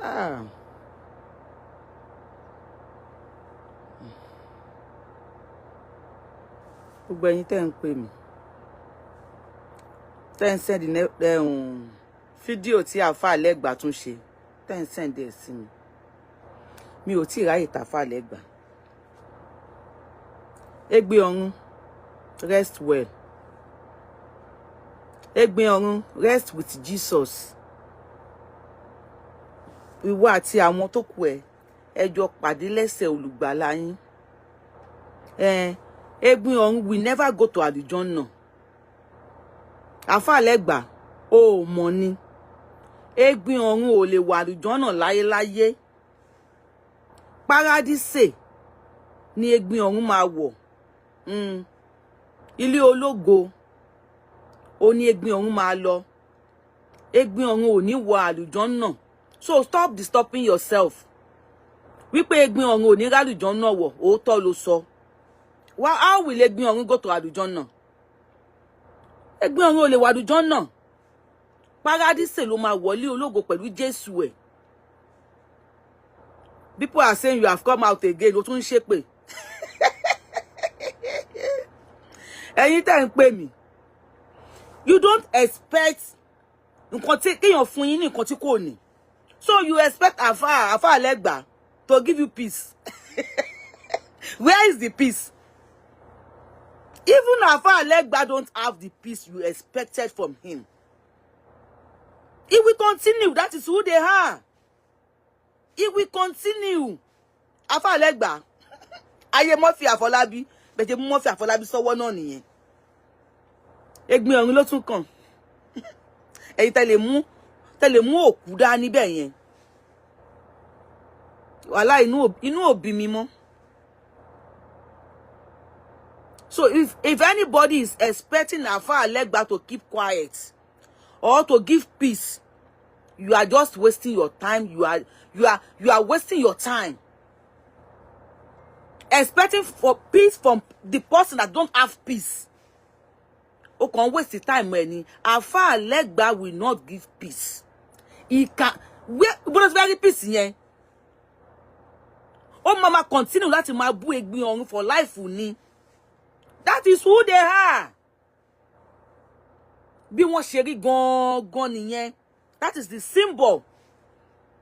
Ah. Gbogbo ẹ̀yin tẹ́ ń pè mí. Tẹ́ ń send fídíò tí Alfa Legba tún ṣe. Tẹ́ ń send ẹ̀ sí mi. Mi ò tí ráyè t'Alfa Legba. EGBIN ORUN, rest well. EGBIN ORUN, rest with Jesus. Ìwọ àti àwọn tó kù ẹ jọ pàdé lẹ́sẹ̀ olùgbàlà yín. EGBIN ORUN will never go to Àlùjọ́nnà. Alfa Legba, ó mọ̀ ni. EGBIN ORUN ò lè wà Àlùjọ́nnà láyéláyé. Paradise ni EGBIN ORUN máa wọ̀. Ilé ológo ó ní EGBIN ORUN máa lọ. EGBIN ORUN ò ní wọ Àlùjọ́nnà. So stop disturbing yourself. Wípé EGBIN ORUN ò ní r'Àlùjọ́nnà wọ̀, òótọ́ ló sọ. Well, how will EGBIN ORUN go to Àlùjọ́nnà? EGBIN ORUN ò lè wọ Àlùjọ́nnà. Paradise ló máa wọlé ológo pẹ̀lú Jésù ẹ̀. People are saying you have come out again. Ó tún ṣépè. Ẹ̀yin tẹ́ ń pè mí. You don't expect nǹkan tí kéèyàn fún yín ní nǹkan tí kò ní. So you expect Alfa Legba to give you peace. Where is the peace? Even Alfa Legba don't have the peace you expected from him. He will continue. That is who they are. He will continue. Alfa Legba. Ayé Murphy Afolabi. Bẹ̀tẹ̀ mú Murphy Afolabi sọ́wọ́ náà nìyẹn. EGBIN ORUN ló tún kàn. Ẹ̀yin tẹ́lẹ̀ mú òkú dá níbẹ̀ yẹn. Wàhálà inú òbí mi mọ́. So if anybody is expecting Alfa Legba to keep quiet or to give peace, you are just wasting your time. You are wasting your time. Expecting for peace from the person that don't have peace. O kàn waste the time any. Alfa Legba will not give peace. He can where very peace yẹn. O mama continue láti máa bú EGBIN ORUN for life ni. That is who they are. Bí wọ́n ṣe rí gan-an nìyẹn. That is the symbol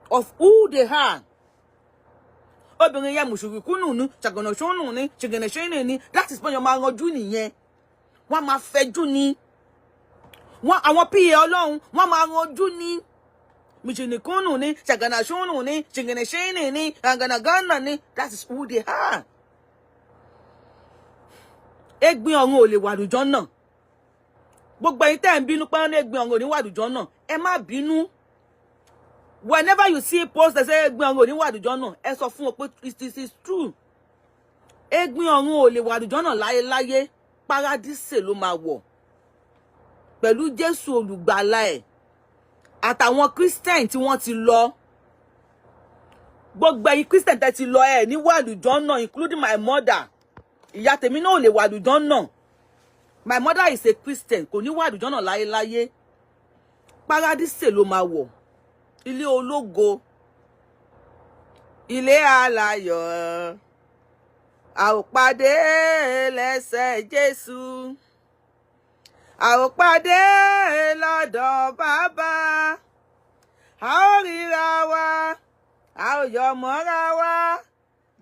of who they are. Obìnrin yẹn mùsùlùkùnù ní, ṣàgànàṣọ́nù ní, ṣìgànàṣọ́nù ní. That is when you máa ranjú nìyẹn. Wọ́n máa fẹjú ni. Àwọn PA Ọlọ́run, wọ́n máa ranjú ni. Mùsùlùkùnù ní, ṣàgànàṣọ́nù ní, ṣìgànàṣọ́nù ní, àgànàgànà ní. That is who they are. EGBIN ORUN ò lè wà Àlùjọ́nnà. Gbogbo ẹ̀yin tẹ́ ń bínú pé EGBIN ORUN ò ní wà Àlùjọ́nnà. Ẹ má bínú. Whenever you see post that say EGBIN ORUN ò ní wà Àlùjọ́nnà, ẹ sọ fún wọn pé it is true. EGBIN ORUN ò lè wà Àlùjọ́nnà láyéláyé. Paradise ló máa wọ̀. Pẹ̀lú Jésù olùgbàlà ẹ̀. Àtàwọn Christian tí wọ́n ti lọ. Gbogbo ẹ̀yin Christian tẹ́ ti lọ ẹ̀ ní wà Àlùjọ́nnà, including my mother. Ìyá tèmi náà ò lè wà Àlùjọ́nnà. My mother is a Christian. Kò ní wà Àlùjọ́nnà láyéláyé. Paradise ló máa wọ̀. Ilé ológo. Ilé aláyọ̀. A ó pàdé lẹ́sẹ̀ Jésù. A ó pàdé lọ́dọ̀ Bàbá. A ó ríra wa. A ó yọ̀ mọ́ra wa.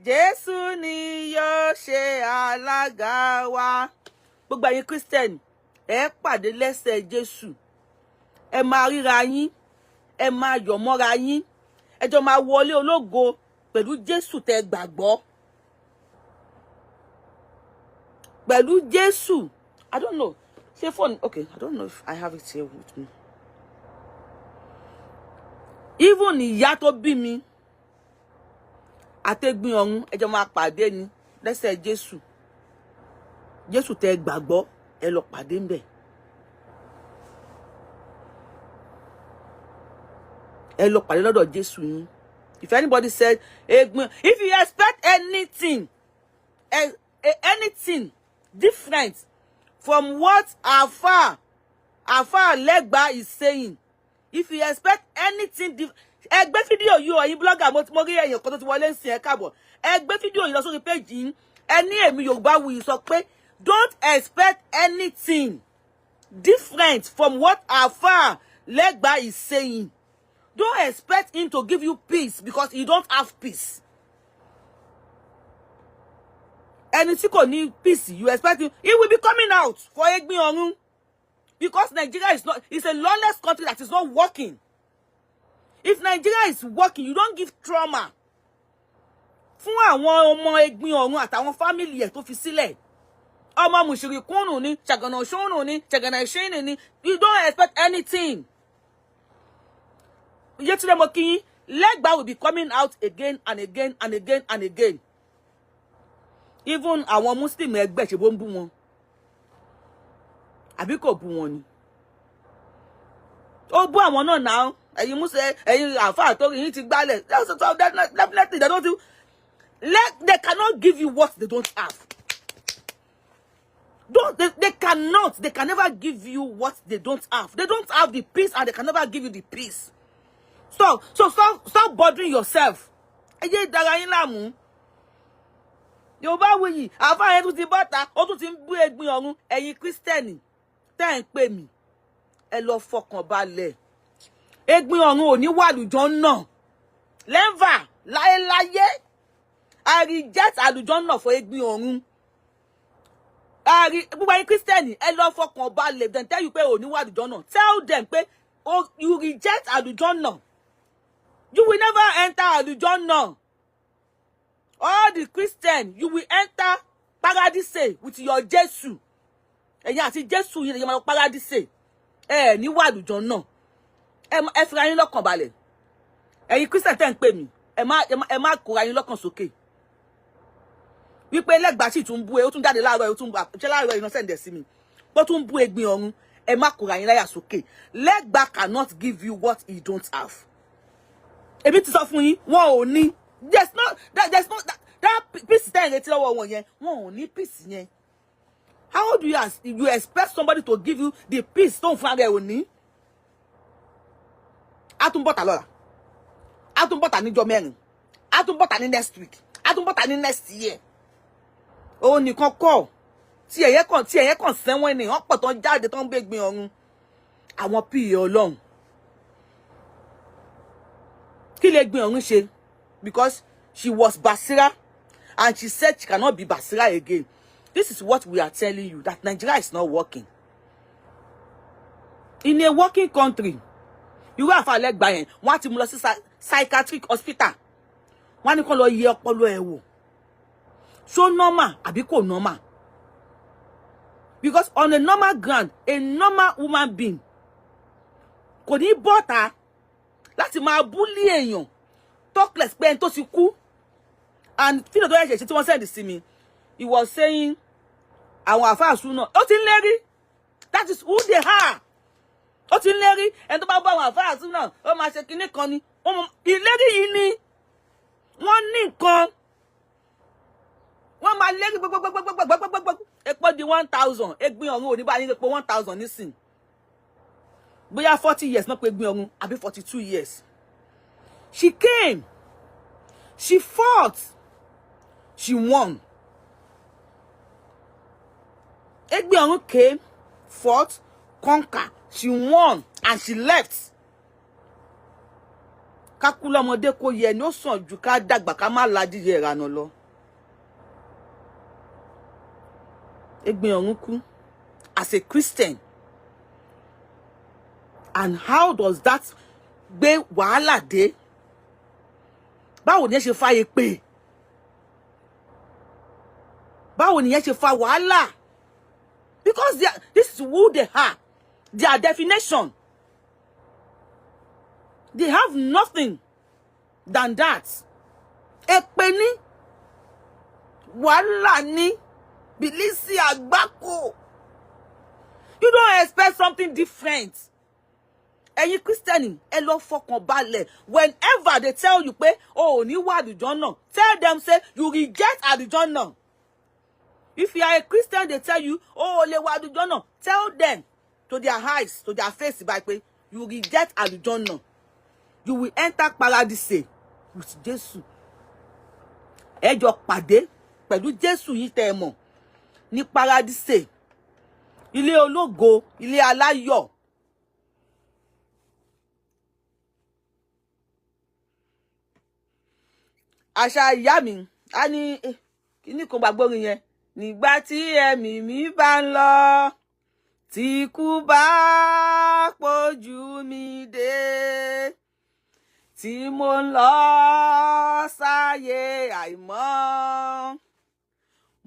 Jésù ni yóò ṣe alága wa. Gbogbo ẹ̀yin Christian, ẹ pàdé lẹ́sẹ̀ Jésù. Ẹ máa ríra yín. Ẹ máa yọ̀ mọ́ra yín. Ẹ jọ máa wọlé ológo pẹ̀lú Jésù tẹ́ gbàgbọ́. Pẹ̀lú Jésù. I don't know. Say phone. Okay, I don't know if I have it here with me. Even ìyá tó bí mi. Àti EGBIN ORUN, ẹ jọ máa pàdé ni lẹ́sẹ̀ Jésù. Jésù tẹ́ gbàgbọ́, ẹ lọ pàdé ńbẹ̀. Ẹ lọ pàdé lọ́dọ̀ Jésù yín. If anybody said EGBIN, if you expect anything different from what Alfa Legba is saying, if you expect anything ẹ gbé fídíò yìí o, ẹ̀yin blogger mo rí èèyàn kan tó ti wọlé ńsìn ẹ káàbọ̀. Ẹ gbé fídíò yìí lọ sórí page yìí. Ẹ ní èmi Yorùbáwùyí sọ pé don't expect anything different from what ALFA Legba is saying. Don't expect him to give you peace because you don't have peace. And if you need peace, you expect him. He will be coming out for EGBIN ORUN. Because Nigeria is not, it's a lawless country that is not working. If Nigeria is working, you don't give trauma. Fún àwọn ọmọ EGBIN ORUN àtàwọn family ẹ̀ tó fi sílẹ̀. Ọmọ Mushrikunu ni, Chagana Shonu ni, Chagana Shini ni. You don't expect anything. Yesterday Moki, Legba will be coming out again and again and again and again. Even our Muslim ẹgbẹ́ ṣe bó ń bú wọn. Àbí kò bú wọn ni. Ó bú àwọn náà now. Ẹ̀yin Muslim, ẹ̀yin àfáà tó yín ti gbálẹ̀. Definitely they don't do. They cannot give you what they don't have. They cannot. They can never give you what they don't have. They don't have the peace and they can never give you the peace. So stop bothering yourself. Eye dara yin láàmú. Yorùbáwùyí, àfáà yẹn tún ti bọ́ta, ó tún ti ń bú EGBIN ORUN, ẹ̀yin Kristẹni, tẹ́ ń pè mí. Ẹ lọ fọkàn balẹ̀. EGBIN ORUN ò ní wà àlùjànnà. Never, láyé. I reject àlùjànnà for EGBIN ORUN. Gbogbo ẹ̀yin Kristẹni, ẹ lọ fọkàn balẹ̀. Then tell you pé ò ní wà àlùjànnà. Tell them pé you reject àlùjànnà. You will never enter àlùjànnà. All the Christians, you will enter paradise with your Jesus. Ẹ̀yin àti Jesus yín lè máa paradise. Ní wà àlùjànnà. Ẹ fira yín lọ́kàn balẹ̀. Ẹ̀yin Christian tẹ́ ń pè mí. Ẹ má kóra yín lọ́kàn sókè. Wípé Legba sì tún bú ó tún jáde láàárọ̀ ó tún ṣe láàárọ̀ innocent sí mi. Bó tún bú EGBIN ORUN. Ẹ má kóra yín láyà sókè. Legba cannot give you what he don't have. Èmi ti sọ fún yín, wọn ò ní. There's not that peace that retí lọ́wọ́ wọn yẹn. Wọn ò ní peace yẹn. How do you expect somebody to give you the peace tó ń fún ara ẹ̀ ò ní? A tún bọ́ta lọ́la. A tún bọ́ta níjọ́ mẹ́rin. A tún bọ́ta ní next week. A tún bọ́ta ní next year. Ó nìkan kọ́. Tí ẹ̀yẹ kan sẹ́wọ̀n ni wọ́n pọ̀ tán jáde tán gbé EGBIN ORUN. Àwọn PA Ọlọ́run. Kí lè EGBIN ORUN ṣe? Because she was Basira and she said she cannot be Basira again. This is what we are telling you, that Nigeria is not working. In a working country, you have a Legba yẹn, wọ́n ti mú lọ sí psychiatric hospital. Wọ́n ní kó lọ yẹ̀ ọpọlọ ẹ̀ wò. So normal àbí kò normal? Because on a normal ground, a normal woman being kò ní bọ́ta láti máa bully èèyàn. Talkless pé ẹni tó ti kú. And fídíò tó yẹ ṣe tí wọ́n send sí mi, he was saying àwọn àfáà súnà ó ti ń lérí. That is who they are. Ó ti ń lérí. Ẹni tó bá bá àwọn àfáà súnà ó máa ṣe kinní kan ni. Ìlérí yìí ni wọ́n ní nǹkan. Wọ́n máa lérí gbogbogbogbogbogbogbogbogbò. Epo di 1,000. EGBIN ORUN ò ní bá yín epo 1,000 nísìn. Bóyá 40 years náà pé EGBIN ORUN àbí 42 years. She came. She fought. She won. EGBIN ORUN came, fought, conquered. She won and she left. Kakula ọmọdé kò yẹ ni ó sàn jù ká dàgbà ká má ládìyẹ ìrànà lọ. EGBIN ORUN kú as a Christian. And how does that gbé wàhálà dé? Báwo ni ẹ ṣe fa èpè? Báwo ni ẹ ṣe fa wàhálà? Because this is who they are. Their definition. They have nothing than that. Èpè ni. Wàhálà ni. Bílísì àgbákò. You don't expect something different. Ẹ̀yin Kristẹni, ẹ lọ fọkàn balẹ̀. Whenever they tell you pé o ò ní wà àlùjànnà, tell them say you reject àlùjànnà. If you are a Christian, they tell you o ò lè wà àlùjànnà, tell them to their eyes, to their face by pé you reject àlùjànnà. you will enter paradise with Jesus. Ẹ jọ pàdé pẹ̀lú Jésù yìí tẹ́ ẹ mọ̀ ní paradise. Ilé ológo, ilé aláyọ̀. Àṣà ìyá mi, a ní kíní kan gbàgbọ́ orin yẹn. Nígbà tí ẹ̀mí mi bá ń lọ, tí ikú bá pọ̀jù mi dé, tí mo ń lọ sáyé àìmọ́,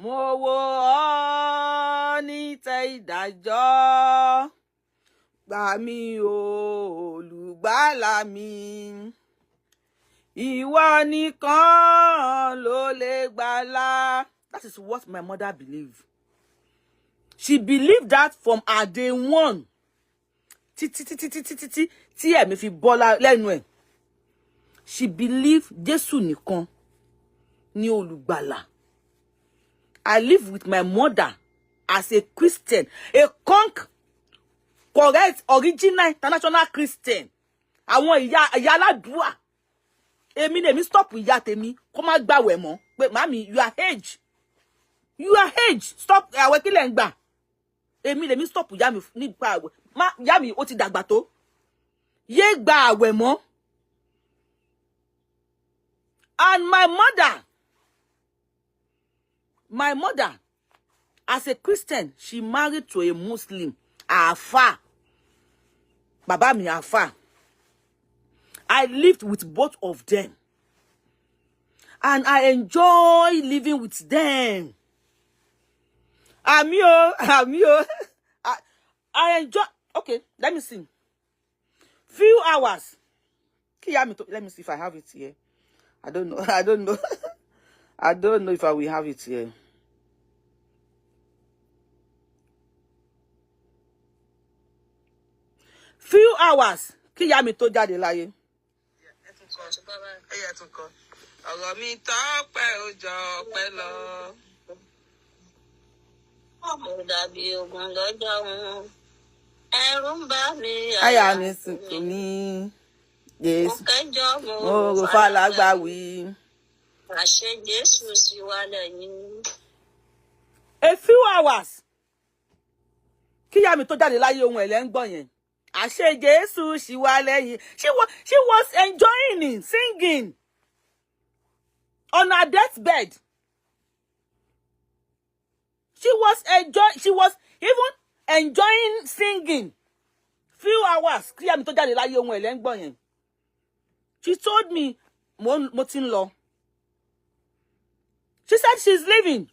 mo wò ọ́ nítẹ́ ìdájọ́, gbà mí o olùgbàlà mi, ìwọ nìkan ló lè gbàlà. That is what my mother believed. She believed that from her day one. Tí ẹ̀mí fi bọ́ lẹ́nu ẹ̀. She believed Jésù nìkan ni olùgbàlà. I live with my mother as a Christian, a correct, original, international Christian. Àwọn ìyá aládùúà. Èmi lèmi stop ìyá tèmi kó má gbàwẹ̀ mọ́. Pé mami, you are age. You are age. Stop àwẹ̀ kí lẹ̀ ń gbà. Èmi lèmi stop ìyá mi nípa àwẹ̀. Ìyá mi ó ti dàgbà tó. Yé gba àwẹ̀ mọ́. And my mother, as a Christian, she married to a Muslim, ALFA. Baba mi ALFA. I lived with both of them. And I enjoy living with them. Amio. I enjoy. Okay, let me see. Few hours. Let me see if I have it here. I don't know. I don't know if I will have it here. Few hours. Kíyá tó jáde láyé. Ọ̀rọ̀ mi tọ́pẹ́ ó jọ pẹ́ lọ. Mo dàbí ogun lọ́jọ́ wọn. Ẹ̀rù ń bà mí. Àyà mi sùn tó ní. Jésù. Mo rò fàlágbà wí. Àṣẹ Jésù sì wà lẹ́yìn. A few hours. Kíyá tó jáde láyé ohun ẹ̀lẹ́ ń gbọ́ yẹn. Àṣẹ Jésù sì wà lẹ́yìn. She was enjoying it, singing. On her deathbed. She was even enjoying singing. Few hours. Kíyá tó jáde láyé ohun ẹ̀lẹ́ ń gbọ́ yẹn. She told me, mo ti ń lọ. She said she's leaving.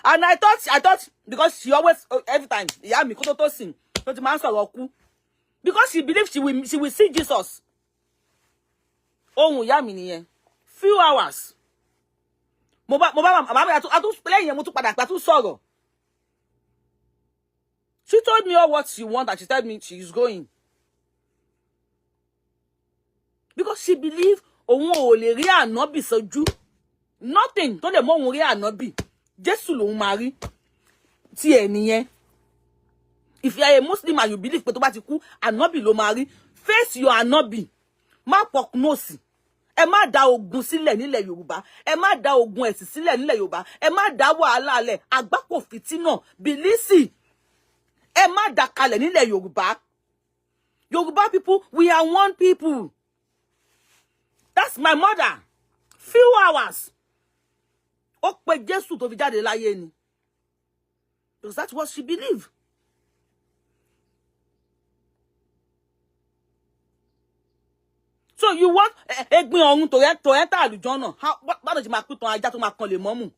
And I thought, because she always, every time, ìyá mi kó tó sing, tó ti máa ń sọ̀rọ̀ kú. Because she believed she will see Jesus. Ohun ìyá mi nìyẹn. Few hours. Mo bá màmá mi àtún lẹ́yìn yẹn mo tún padà pé àtún sọ̀rọ̀. She told me all what she want and she told me she is going. Because she believed òun ò lè rí ànábì sójú. Nothing tó lè mọ òun rí ànábì. Jésù lòun máa rí. Tí ẹ nìyẹn. If you are a Muslim and you believe pé tó bá ti kú, ànábì ló máa rí. Face your ànábì. Má pọknósì. Ẹ má dá ogun sílẹ̀ nílẹ̀ Yorùbá. Ẹ má dá ogun ẹ̀sìn sílẹ̀ nílẹ̀ Yorùbá. Ẹ má dá wàhálà lẹ̀. Àgbákò fìtínà. Bìlísì. Ẹ má dá kalẹ̀ nílẹ̀ Yorùbá. Yorùbá people, we are one people. That's my mother. Few hours. Ó pé Jésù tó fi jáde láyé ni. Because that's what she believed. So you want ẹ̀gbin ọ̀run to enter àlùjànnà? How báwo ṣe máa pín tán ajá tó máa kan lè mọ́mù?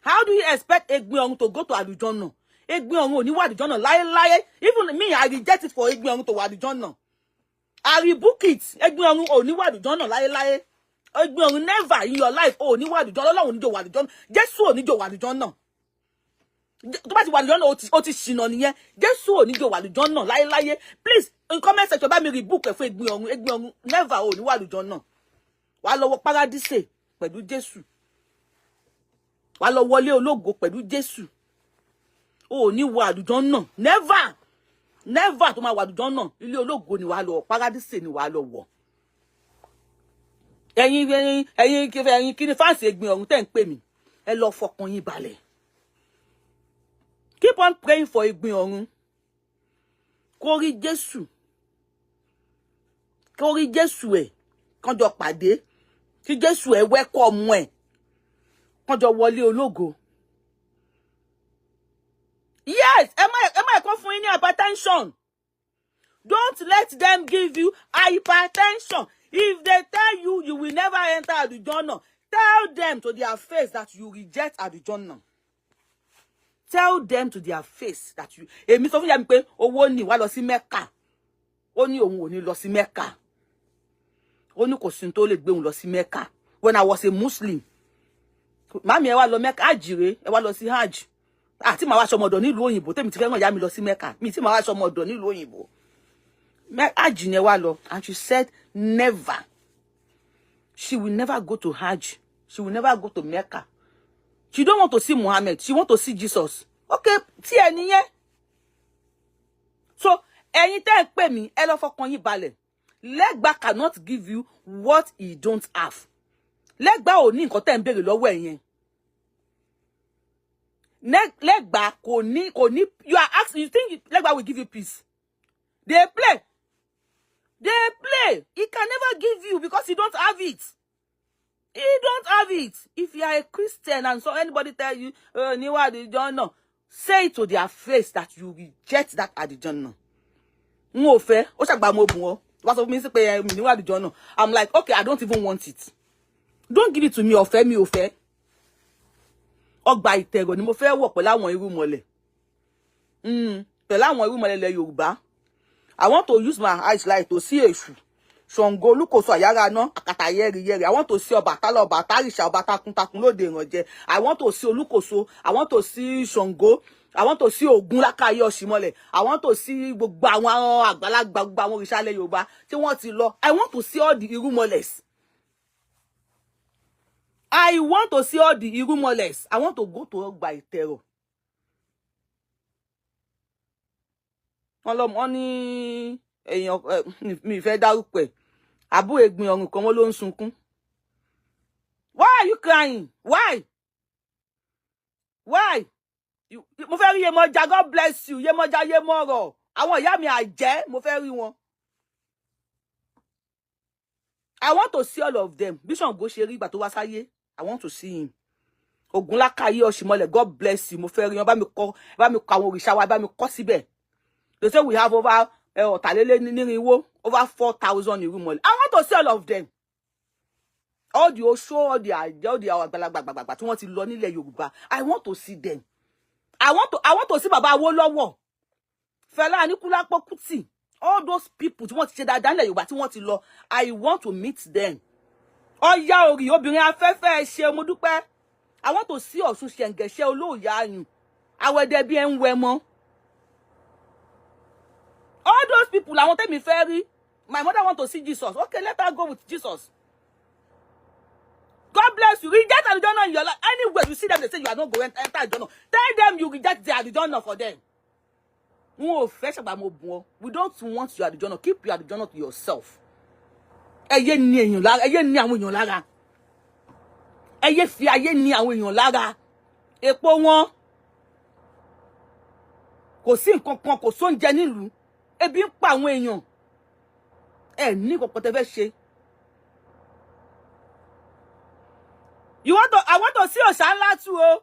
How do you expect ẹ̀gbin ọ̀run to go to àlùjànnà? Ẹ̀gbin ọ̀run ò ní wà àlùjànnà láyé. Even me, I reject it for ẹ̀gbin ọ̀run to wà àlùjànnà. I rebuke it. Ẹ̀gbin ọ̀run ò ní wà àlùjànnà láyé. Ẹ̀gbin ọ̀run never in your life ò ní wà àlùjànnà. Ọlọ́run ò ní jò wà àlùjànnà. Jésù ò ní jò wà àlùjànnà. Tó bá ti wà àlùjànnà ó ti ṣìnà nìyẹn. Jésù ò ní jò wà àlùjànnà láyé. Please, in comment section bá mi rebuke ẹ fún ẹ̀gbin ọ̀run never ò ní wà àlùjànnà. Wàá lọ wọ paradise pẹ̀lú Jésù. Wàá lọ wọlé ológo pẹ̀lú Jésù. Ò ní wọ àlùjànnà. Never. never tó máa wà àlùjànnà ilé ológo ni wàá lọ paradise ni wàá lọ wọ̀. ẹ̀yin kí ni fáǹsì Egbin Orun tẹ́ ń pè mí ẹ lọ fọkàn yín balẹ̀. Keep on praying for Egbin Orun. Kó rí Jésù ẹ̀ kán jọ pàdé kí Jésù ẹ̀ welcome ẹ̀ kán jọ wọlé ológo. Yes, ẹ má kó fún yín ní hypertension. Don't let them give you hypertension. If they tell you you will never enter àlùjànnà, tell them to their face that you reject àlùjànnà. Tell them to their face that you. Èmi sọ fún ìyá mi pé owó ni wá lọ sí Mecca. Ó ní òun ò ní lọ sí Mecca. Ó ní kò sí tó lè gbé òun lọ sí Mecca. When I was a Muslim, màmí ẹ wá lọ Mecca àjìrè, ẹ wá lọ sí hajj. Tí màá wá ṣọmọ ọ̀dọ̀ nílùú òyìnbó, tèmi ti fẹ́ rán ìyá mi lọ sí Mecca. Mi tí màá wá ṣọmọ ọ̀dọ̀ nílùú òyìnbó. Hajj ni ẹ wá lọ, and she said never. She will never go to hajj. She will never go to Mecca. She don't want to see Muhammad. She want to see Jesus. Okay, tí ẹ nìyẹn. So, ẹ̀yin tẹ́ ń pè mí, ẹ lọ fọkàn yín balẹ̀. Legba cannot give you what he don't have. Legba ò ní nǹkan tẹ́ ń béèrè lọ́wọ́ ẹ̀ yẹn. Legba kò ní. You are asking, you think Legba will give you peace? They play. He can never give you because you don't have it. He don't have it. If you are a Christian and so anybody tell you, Niwa àlùjànnà, say it to their face that you reject that àlùjànnà. Mo fẹ́, ó ṣàgbà mo bùn ọ́. Wá sọ fún mi sí pé Niwa àlùjànnà. I'm like, okay, I don't even want it. Don't give it to me, ọ̀fẹ́ mi ò fẹ́. Ọgbà ìtẹ̀rọ̀ ni mo fẹ́ wọ̀ pẹ̀lú àwọn irúnmọlẹ̀. Pẹ̀lú àwọn irúnmọlẹ̀ ilẹ̀ Yorùbá. I want to use my eyes like to see Èṣù. Ṣàngó Olúkòso àyára ná àkàtà yẹ́rìyẹ́rì. I want to see Ọbàtálá, Ọbàtárìṣà, ọba takuntakun lóde ìrànjẹ. I want to see Olúkòso. I want to see Ṣàngó. I want to see Ògún lákàyè Ọ̀ṣìmọlẹ̀. I want to see gbogbo àwọn àgbàlagbà gbogbo àwọn òrìṣà ilẹ̀ Yorùbá tí wọ́n ti lọ. I want to see all the irúnmọlẹ̀. I want to see all the irúnmọlẹ̀. I want to go to Ọgbà Ìtẹ̀rọ̀. Wọ́n ní èèyàn mi fẹ́ dárúkọ ẹ̀. Àbúrò Egbin Orun kan wọ́n ló ń sunkún. Why are you crying? Why? Mo fẹ́ rí Yemọja, God bless you. Yemọja Yemọrọ̀. Àwọn ìyá mi àjẹ́, mo fẹ́ rí wọn. I want to see all of them. Bí Ṣàngó ṣe rí ìgbà tó wá sáyé. I want to see him. Ògún lákàyè Ọ̀ṣìmọlẹ̀, God bless you. Mo fẹ́ rí wọn. Bá mi kọ àwọn òrìṣà wa, bá mi kọ síbẹ̀. They say we have over over 4,000 irúnmọlẹ̀. I want to see all of them. All the Oṣó, all the àgbàlagbà tí wọ́n ti lọ nílẹ̀ Yorùbá. I want to see them. I want to see Baba Awólọ́wọ̀. Fẹlá Aníkúlápó Kútì. All those people tí wọ́n ti ṣe dáadáa nílẹ̀ Yorùbá tí wọ́n ti lọ. I want to meet them. Ọya orí obìnrin afẹ́fẹ́ ṣe mo dúpẹ́. I want to see Ọ̀ṣun Ṣẹ̀ǹgẹ̀ṣẹ̀ olóòyà ayùn. Awẹ́dẹ́ bí ẹ ń wẹ mọ́. All those people, I want them in ferry. My mother want to see Jesus. Okay, let her go with Jesus. God bless you. Reject àlùjànnà in your life. Anywhere you see them, they say you are not going to enter àlùjànnà. Tell them you reject the àlùjànnà for them. We don't want your àlùjànnà. Keep your àlùjànnà to yourself. Ẹyẹ ni èèyàn lára. Ẹyẹ ni àwọn èèyàn lára. Ẹyẹ fi ayé ni àwọn èèyàn lára. Epo wọn. Kò sí nǹkan kan, kò sóúnjẹ nílùú. Ebi ń pa àwọn èèyàn. Ẹ ní kọ̀kọ̀ tẹ́ fẹ́ ṣe. I want to see òòṣà ńlá too o.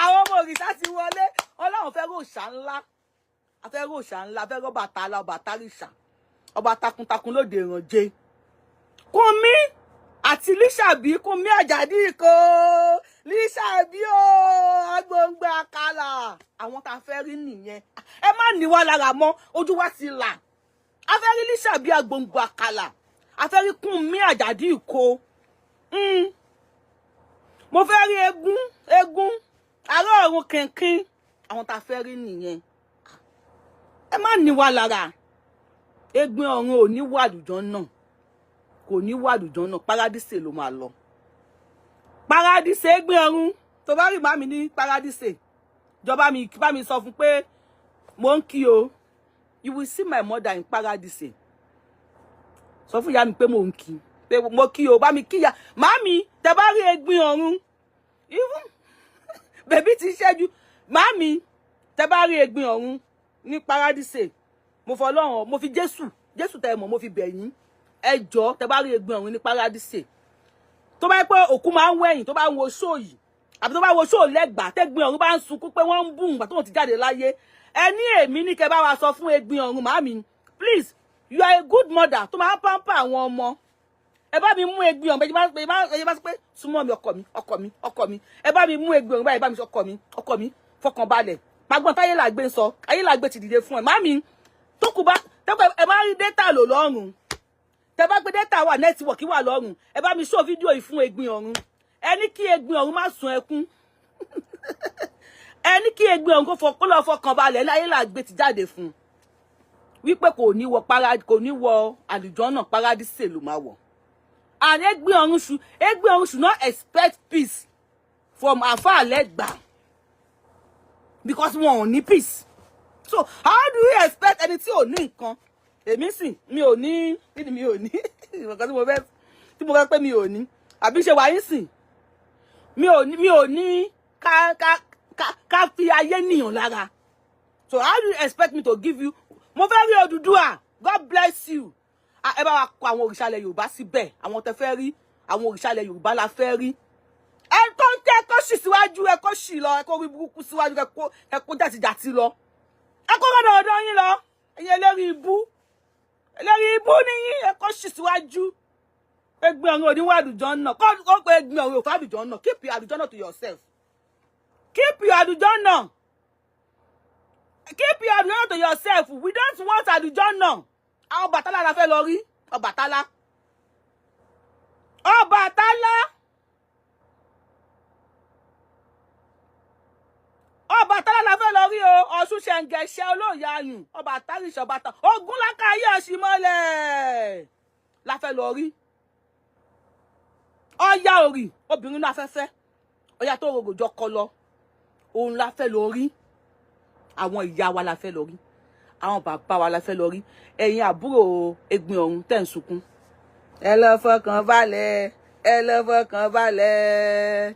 Àwọn ọmọ òrìṣà ti wọlé. Ọlọ́run fẹ́ rí òòṣà ńlá. A fẹ́ rí òòṣà ńlá, fẹ́ rí Ọbàtálá, Ọbàtárìṣà. Ọba takuntakun lóde ìrànjẹ. Kúnmi àti Lísàbí, Kúnmi Àjàdí kò. Lísàbí o, agbóngbé àkàlà. Àwọn tá fẹ́ rí nìyẹn. Ẹ má ní wá lára mọ́, ojú wa ti là. A fẹ́ rí Lísàbí agbóngbé àkàlà. A fẹ́ rí Kúnmi Àjàdí kò. Mo fẹ́ rí eégún. Ará ọ̀run kẹ̀kín. Àwọn tá fẹ́ rí nìyẹn. Ẹ má ní wá lára. Egbin Orun ò ní wà àlùjànnà. Kò ní wà àlùjànnà. Paradise ló máa lọ. Paradise Egbin Orun. Tó bá rí màmí ní Paradise. Jọba mi bá mi sọ fún pé mo ń kí o. You will see my mother in paradise. So fún ìyá mi pé mo ń kí. Pé mo kí o, bá mi kí ya. Mami, tẹ́ bá rí Egbin Orun. Even baby ti ṣẹ́jú. Mami, tẹ́ bá rí Egbin Orun ní paradise. Mo fọlọ́run, mo fi Jésù tẹ́ mọ̀, mo fi bẹ̀ yín. Ẹ jọ̀ọ́, tẹ́ bá rí Egbin Orun ní paradise. Tó bá pé òkú máa ń wẹ̀yìn, tó bá wo show yìí. Àbí tó bá wo show lẹ́gbàá, t'Egbin Orun bá ń sunkún pé wọ́n ń bú ǹgbà tó ti jáde láyé. Ẹni èmi ní kẹ́ bá wa sọ fún Egbin Orun, màámi. Please, you are a good mother. Tó máa pamper àwọn ọmọ. Ẹ bá mi mú Egbin Orun, bẹ́ẹ̀ bá sọ pé súnmọ́ mi ọkọ mi. Ẹ bá mi mú Egbin Orun báyìí, bá mi sọ ọkọ mi, fọkàn balẹ̀. Magbon táyé la gbé sọ, ayé la gbé ti dìde fún ẹ. Màámi, tó kù bá, ẹ máa rí data lò lọ́rùn. Tẹ́ bá gbé data wà, network wà lọ́rùn. Ẹ bá mi show video yìí fún Egbin Orun. Ẹni kí Egbin Orun má sun ẹkún. Ẹni kí Egbin Orun kó lọ fọkàn balẹ̀, láyé la gbé ti jáde fún. Wípé kò ní wọ àlùjọ́nà paradise ló máa wọ̀. And Egbin Orun should not expect peace from afar Legba. Because wọn ò ní peace. So how do we expect ẹni tí ò ní nǹkan? Èmi sì mi ò ní, kí ni mi ò ní? Nǹkan tí mo fẹ́ pé mi ò ní. Àbí ṣe wà yín sìn. Mi ò ní ká fi ayé níyàn lára. So how do you expect me to give you? Mo fẹ́ rí Odùduwà. God bless you. Ẹ bá wa kọ àwọn òrìṣà ilẹ̀ Yorùbá síbẹ̀. Àwọn tẹ́ fẹ́ rí, àwọn òrìṣà ilẹ̀ Yorùbá la fẹ́ rí. Ẹ tó ń tẹ́ kó ṣì síwájú, ẹ kó ṣì lọ, ẹ kó rí burúkú síwájú, ẹ kó jàtijàti lọ. Ẹ kó rọ́dọ̀ ọ̀dọ̀ yín lọ. Ẹ̀yin ẹlẹ́rìí ibú. Ẹlẹ́rìí ibú ni yín, ẹ kó ṣì síwájú. Egbin Orun ò ní wá àlùjọ́nà. Kó pé Egbin Orun ò fẹ́ àlùjọ́nà. Keep your àlùjọ́nà to yourself. Keep your àlùjọ́nà. Keep your àlùjọ́nà to yourself. We don't want àlùjọ́nà. Àwọn Ọbàtálá la fẹ́ lọ rí. Ọbàtálá. Ọbàtálá. Ọbàtálá la fẹ́ lọ rí o. Ọ̀ṣun ṣẹ̀ǹgẹ̀ṣẹ̀ olóòyà ayùn. Ọbàtálá ìṣọ̀bàtà. Ògún lákàáyé ọ̀ṣìmọ́lẹ̀. La fẹ́ lọ rí. Ọya òrì. Obìnrin náà afẹ́fẹ́. Ọya tó rògbòjọ́ kọ lọ. Òun la fẹ́ lọ rí. Àwọn ìyá wa la fẹ́ lọ rí. Àwọn bàbá wa la fẹ́ lọ rí. Ẹ̀yin àbúrò Egbin Orun tẹ́ ń sunkún. Ẹ lọ fọkàn balẹ̀. Ẹ lọ fọkàn balẹ̀.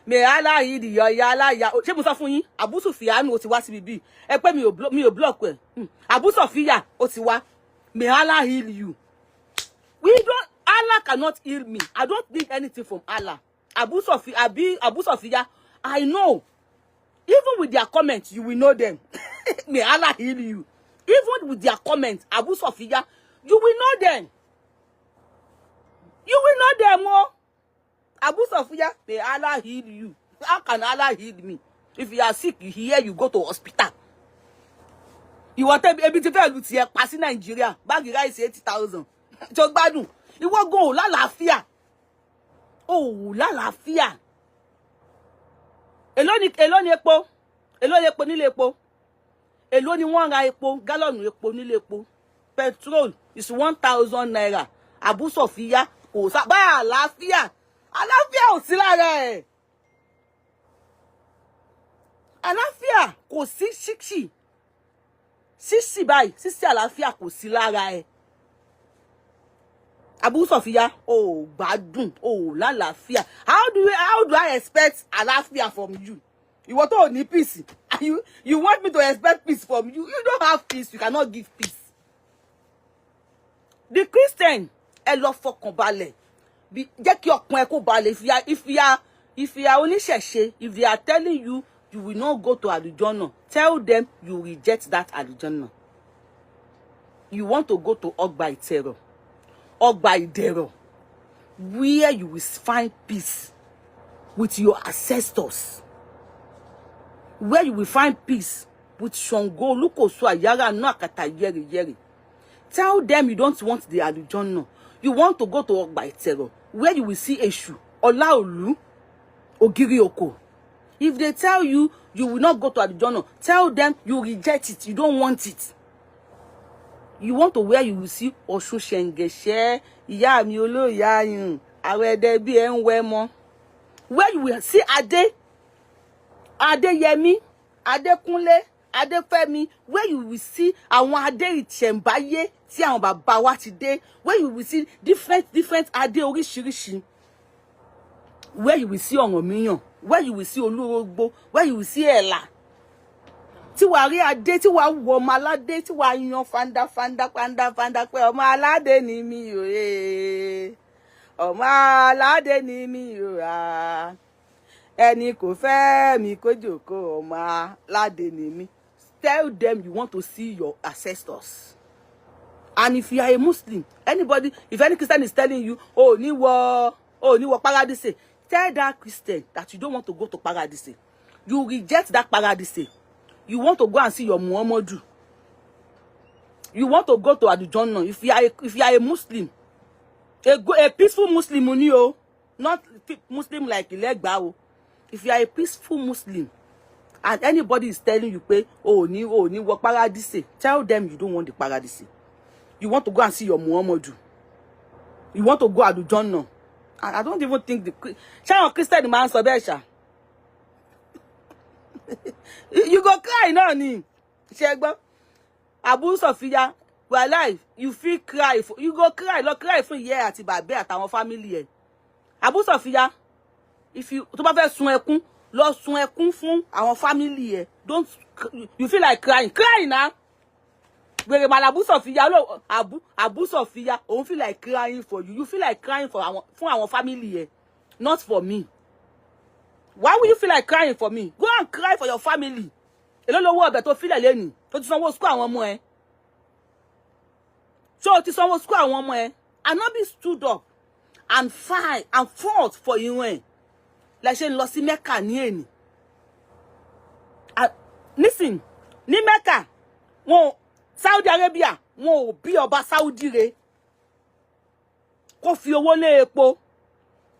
Me aláyí di yọ ya aláya. Ṣé mo sọ fún yín? Abu Sufyan ó ti wá síbi bí. Ẹ pé mi ò block ẹ. Abu Sofia ó ti wá. May Allah heal you. Allah cannot heal me. I don't need anything from Allah. Abu Sofia, I know. Even with their comments, you will know them. May Allah heal you. Even with their comments, Abu Sofia, you will know them. You will know them more. Abu Sofia, may Allah heal you. How can Allah heal me? If you are sick, you hear you go to hospital. You want to be able to tell you pass in Nigeria. Bag rice 80,000. Just gbádùn. Ìwọ go lálàáfíà. Oh, lálàáfíà. Èló ni epo? Èló ni epo nílé epo? Èló ni wọ́n ra epo, gálọ̀nù epo nílé epo? Petrol is 1,000 naira. Abu Sofia kò sá bá àlàáfíà. Àlàáfíà ò sí lára ẹ̀. Àlàáfíà kò sí ṣíṣì. Ṣíṣì báyìí, ṣíṣì àlàáfíà kò sí lára ẹ̀. Abu Sofia, oh, gbádùn, oh, lálàáfíà. How do I expect àlàáfíà from you? You want to need peace. You want me to expect peace from you? You don't have peace. You cannot give peace. The Christian, ẹ lọ fọkàn balẹ̀. Jẹ́ kí ọkàn ẹ kó balẹ̀. If you are oníṣẹ̀ṣe, if they are telling you you will not go to àlùjọ́nà, tell them you reject that àlùjọ́nà. You want to go to Ọgbà Ìtẹ̀rọ̀. Ọgbà Ìdẹ̀rọ̀, where you will find peace with your ancestors, where you will find peace with Ṣàngó, Olúkòso, Àyárà, Àkàtà, Yẹ́rìyẹ́rì. Tell them you don't want the àlùjọ́nà. You want to go to Ọgbà Ìtẹ̀rọ̀, where you will see Èṣù, Ọláolú, Ògiri Oko. If they tell you you will not go to àlùjọ́nà, tell them you reject it. You don't want it. You want to where you will see Ọ̀ṣun ṣẹ̀ǹgẹ̀ṣẹ̀, ìyá mi olóyà yùn, àwẹ̀dẹ bí ẹ ń wẹ́ mọ́. Where you will see Adéyẹmí, Adékúnlé, Adefemi, where you will see àwọn adé ìṣẹ̀ǹbáyé tí àwọn bàbá wa ti dé, where you will see different adé oríṣiríṣi, where you will see Ọ̀rànmíyàn, where you will see Olúrógbó, where you will see Ẹ̀là, tí wàá rí adé, tí wàá wọ ọmọ aládé, tí wàá yan fanda pé ọmọ aládé ni mi o, ọmọ aládé ni mi o, ẹni kò fẹ́ mi kó jókòó, ọmọ aládé ni mi. Tell them you want to see your ancestors. And if you are a Muslim, if any Christian is telling you, oh, ni wo paradise, tell that Christian that you don't want to go to paradise. You reject that paradise. You want to go and see your Muhammadu. You want to go to Adujonna. If you are a Muslim, a peaceful Muslim, not Muslim like Ilegba. If you are a peaceful Muslim, and anybody is telling you, ni wo paradise, tell them you don't want the paradise. You want to go and see your Muhammadu. You want to go Adujonna. And I don't even think the Christian man so there. You go cry, no ni. Shegba. Abu Sophia, we are alive. You feel cry. You go cry. Lo cry for year àti bàbá àtàwọn family ẹ. Abu Sophia, if you tó bá fẹ́ sun ẹkún, lọ sun ẹkún fún àwọn family ẹ. Don't you feel like crying? Cry now. Where Abu Sophia, Abu Sophia, don't feel like crying for you. You feel like crying for our family ẹ, not for me. Why would you feel like crying for me? Go and cry for your family. You don't know what about to feel alone. To someone school one more. So to someone school one more. And not be stood up and fight and fought for you. Like she lost in Mecca ni. Listen, ni Mecca. Won Saudi Arabia. Won bí ọba Saudi re. Kó fi owó lé epo.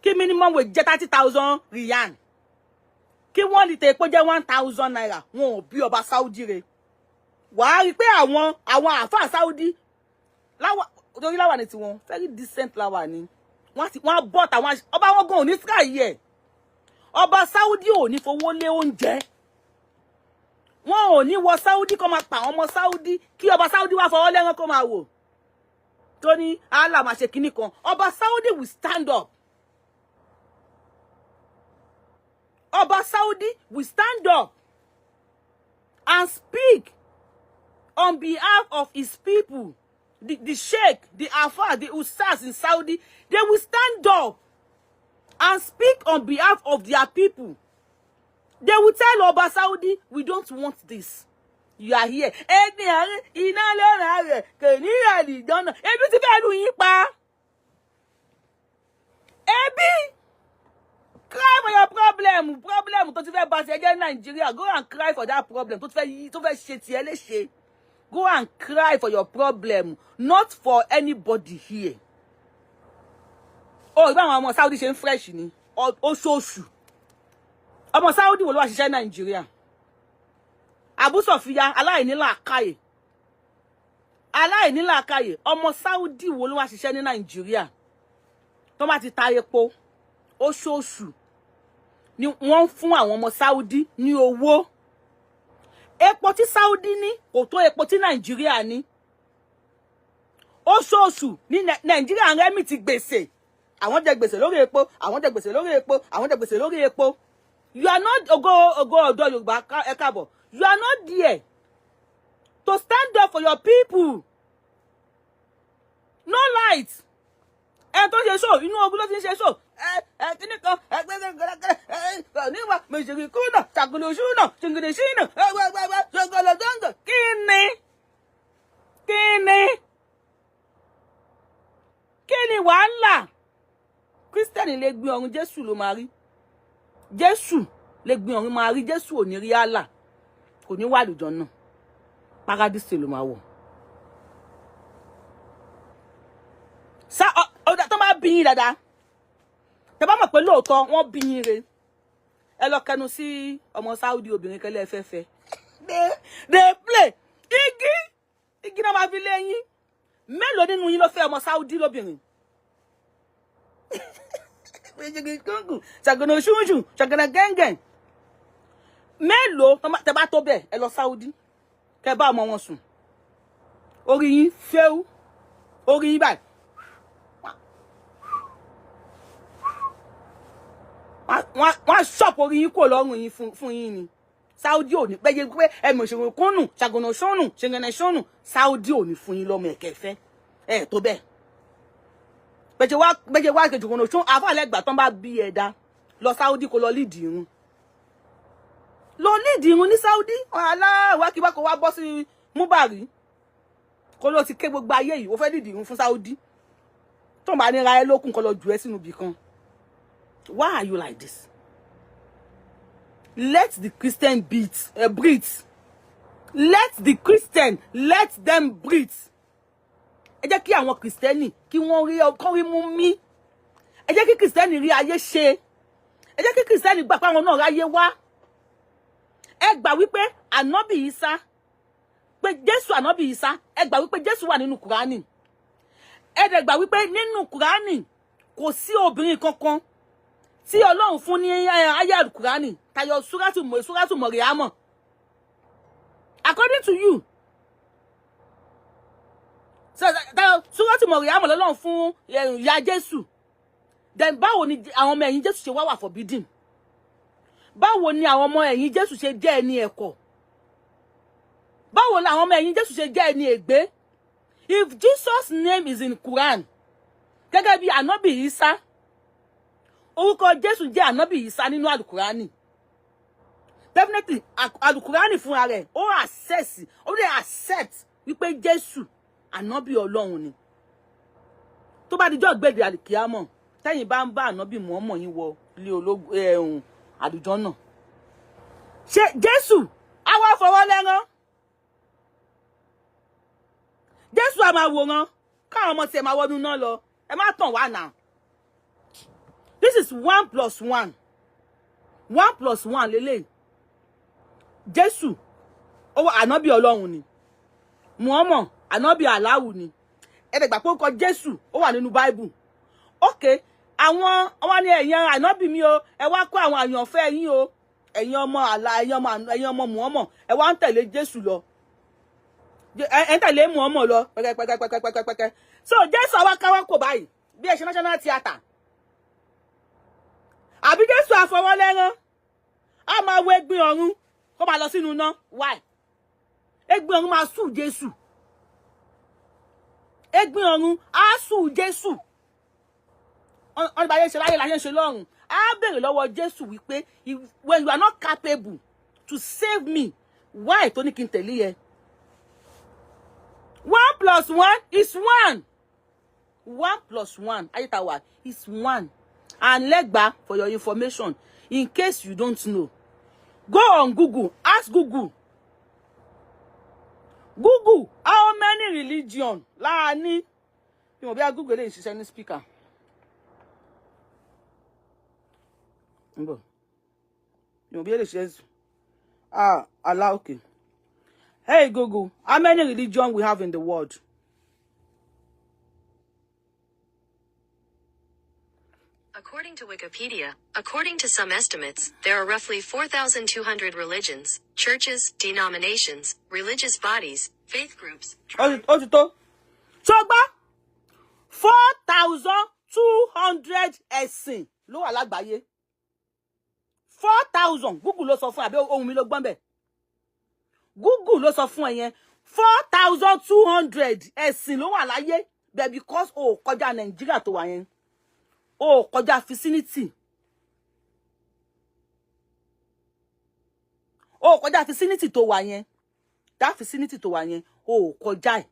Kí minimum wage jẹ́ 30,000 riyal. Kí wọ́n lè epo jẹ́ 1,000 naira. Wọ́n bí ọba Saudi re. Wàá rí pé àwọn àfáà Saudi torí láwa ni tiwọn very decent láwa ni. Wọ́n bought àwọn ọba wọn gan ò ní sky yẹ. Ọba Saudi ò ní fowó lé oúnjẹ. Wọ́n ò ní wọ Saudi kó máa pa àwọn ọmọ Saudi kí ọba Saudi wá fọwọ́ lẹ́rán kó máa wò. Tó ní Allah máa ṣe kíní kan. Ọba Saudi will stand up. Ọba Saudi will stand up and speak on behalf of his people. The sheikh, the ALFA, the ustaz in Saudi, they will stand up and speak on behalf of their people. They will tell Ọba Saudi, we don't want this. You are here. Cry for your problem. Tó ti fẹ́ bá ṣe jẹ́ Nigeria. Go and cry for that problem. Tó fẹ́ ṣe ti ẹlẹ́ṣẹ̀. Go and cry for your problem, not for anybody here. Oh, ìbá àwọn ọmọ Saudi ṣe ń fresh ni. Oṣooṣù. Ọmọ Saudi wo ló wá ṣiṣẹ́ Nigeria. Abu Sophia aláìní làákàyè. Aláìní làákàyè. Ọmọ Saudi wo ló wá ṣiṣẹ́ ní Nigeria. Tó bá ti ta epo. Oṣooṣù ni wọ́n fún àwọn ọmọ Saudi ní owó. Epo tí Saudi ní kò tó epo tí Nigeria ní. Oṣooṣù ní Nigeria ń rẹ́mì ti gbèsè. Àwọn jẹ gbèsè lórí epo, àwọn jẹ gbèsè lórí epo, àwọn jẹ gbèsè lórí epo. You are not ogo ọ̀dọ́ Yorùbá ẹ káàbọ̀. You are not there to stand up for your people. No light. Ẹ tó ṣe show, inú ogun ló ti ń ṣe show. Kíní kan níwà méjìlí kúnà ṣàkóso ṣúnà ṣìngìdì ṣínà ṣọgọlọ dọ́ngọ̀ kíni wàhálà. Kírísítẹ́nì lè gbin ọ̀run, Jésù ló máa rí. Jésù lè gbin ọ̀run máa rí. Jésù ò ní rí Allah, kò ní wà lùjọ náà. Paradise ló máa wọ̀. Tó máa bí yín dáadáa. Tẹ́ bá mọ̀ pé lóòótọ́ wọ́n bí yín re. Ẹ lọ kẹnu sí ọmọ Saudi obìnrin kẹlẹ́ fẹ́fẹ́. They play. Igi náà máa fi lé yín. Mélòó nínú yín ló fẹ́ ọmọ Saudi lóbìnrin? Ṣàgànà ṣúṣù, ṣàgànà gẹ́ngẹ́n. Mélòó tẹ́ bá tó bẹ̀ ẹ lọ Saudi. kẹ́ bá ọmọ wọn sùn orí yín fẹ́ú orí yín báyìí wọ́n ṣọ́ọ̀pù orí yín kò lọ́rùn yín fún yín ni Saudi ò ní péye pé ẹ̀mọ̀ ìṣòro kúnnù ṣàgọ̀nà ṣọ́nù ṣẹ̀gẹ̀nà ṣọ́nù Saudi ò ní fún yín lọ́mọ ẹ̀kẹ́fẹ́ ẹ̀ tó bẹ́ẹ̀ bẹ́jẹ̀ wá kejì kúnnù ṣọ́n àfàlẹ́gbà tán bá bí ẹ̀dá lọ Saudi kó lọ lídìí irun ní Saudi aláwákíwá kó wá bọ́ sí múbàrí kó ló ti ké gbogbo ayé yìí ó fẹ́ lídìí irun fún Saudi tó bá ní ra ẹ lókun kó lọ jù ẹ́ sínú ibì kan. Why are you like this? Let the Christian breathe. Let the Christian, let them breathe. Ẹ jẹ́ kí àwọn Kristẹni kí wọ́n rí mú mí. Ẹ jẹ́ kí Kristẹni rí ayé ṣe. Ẹ jẹ́ kí Kristẹni gbà pé àwọn náà ráyé wá. Ẹ gbà wípé Ànábì Ìsá, pé Jésù Ànábì Ìsá, ẹ gbà wípé Jésù wà nínú Kùránì. Ẹ dẹ̀ gbà wípé nínú Kùránì kò sí obìnrin kankan tí Ọlọ́run fún ní ayé Al-Kùránì tayọ súrátù Mọ̀ríámọ̀. According to you, tayọ súrátù Mọ̀ríámọ̀ lọ́lọ́run fún ìyá Jésù. Then báwo ni àwọn ọmọ ẹ̀yìn Jésù ṣe wá wà forbidden? Báwo ni àwọn ọmọ ẹ̀yìn Jésù ṣe jẹ́ ẹni ẹ̀kọ́? Báwo ni àwọn ọmọ ẹ̀yìn Jésù ṣe jẹ́ ẹni ègbé? If Jesus' name is in Quran, gẹ́gẹ́ bí Ànábì Ìsá, orúkọ Jésù jẹ́ Ànábì Ìsá nínú Al-Kùránì. Definitely Al-Kùránì fúnra rẹ̀ ó dẹ̀ accept wípé Jésù Ànábì Ọlọ́run ni. Tó bá dijọ́ gbèdè àlìkíámọ̀ tẹ́yìn bá ń bá Ànábì Mùhámọ̀ yín wọ ilé ológun àlùjọ náà. Ṣé Jésù á wá fọwọ́ lẹ́rán? Jésù á máa wòran káwọn ọmọ tiẹ̀ máa wọnú náà lọ. Ẹ má tàn wá náà. This is 1 + 1. 1 + 1 lélẹ̀. Jésù Ànábì Ọlọ́run ni. Mùhámọ̀ Ànábì Allahu ni. Ẹ dẹ̀ gbà pé ó kọ Jésù ó wà nínú Bible. Okay, àwọn ni ẹ̀yin Ànábì mi o, ẹ wá kó àwọn àyànfẹ́ yín o. Ẹ̀yin ọmọ Mùhámọ̀, ẹ wá ń tẹ̀lé Jésù lọ. Ẹ ń tẹ̀lé Mùhámọ̀ lọ pẹ́kẹ́pẹ́kẹ́pẹ́kẹ́pẹ́kẹ́. So Jésù àwa káwọ́ kò báyìí bí ẹ ṣe national theatre. Àbí Jésù àfọwọ́ lẹ́rán á máa wo Egbin ọ̀run kó máa lọ sínú iná. Why? Egbin ọ̀run máa sùn Jésù. Egbin ọ̀run á sùn Jésù. Ọ̀nà báyé ṣe láyé láyé ṣe lọ́run. Á bèrè lọ́wọ́ Jésù wípé when you are not capable to save me, why tó ní kí n tẹ̀lé yẹ? 1 + 1 is 1. 1 + 1 ayétawà is 1. And legba, for your information, in case you don't know, go on Google, ask Google. Google, how many religion? Láàní, you be a Google lè ṣiṣẹ́ ní speaker. You be able to ṣiṣẹ́. Allah, okay. Hey Google, how many religion we have in the world? According to Wikipedia, according to some estimates, there are roughly 4,200 religions, churches, denominations, religious bodies, faith groups. Otito. Ṣọgbà 4,200 ẹ̀sìn ló wà lágbàáyé. 4,000. Google ló sọ fún àbí ohun mi ló gbọ́n bẹ̀. Google ló sọ fún ẹ yẹn. 4,200 ẹ̀sìn ló wà láyé. But because kọjá Nàìjíríà tó wà yẹn. Kọjá vicinity. Kọjá vicinity tó wà yẹn. That vicinity tó wà yẹn. Kọjá.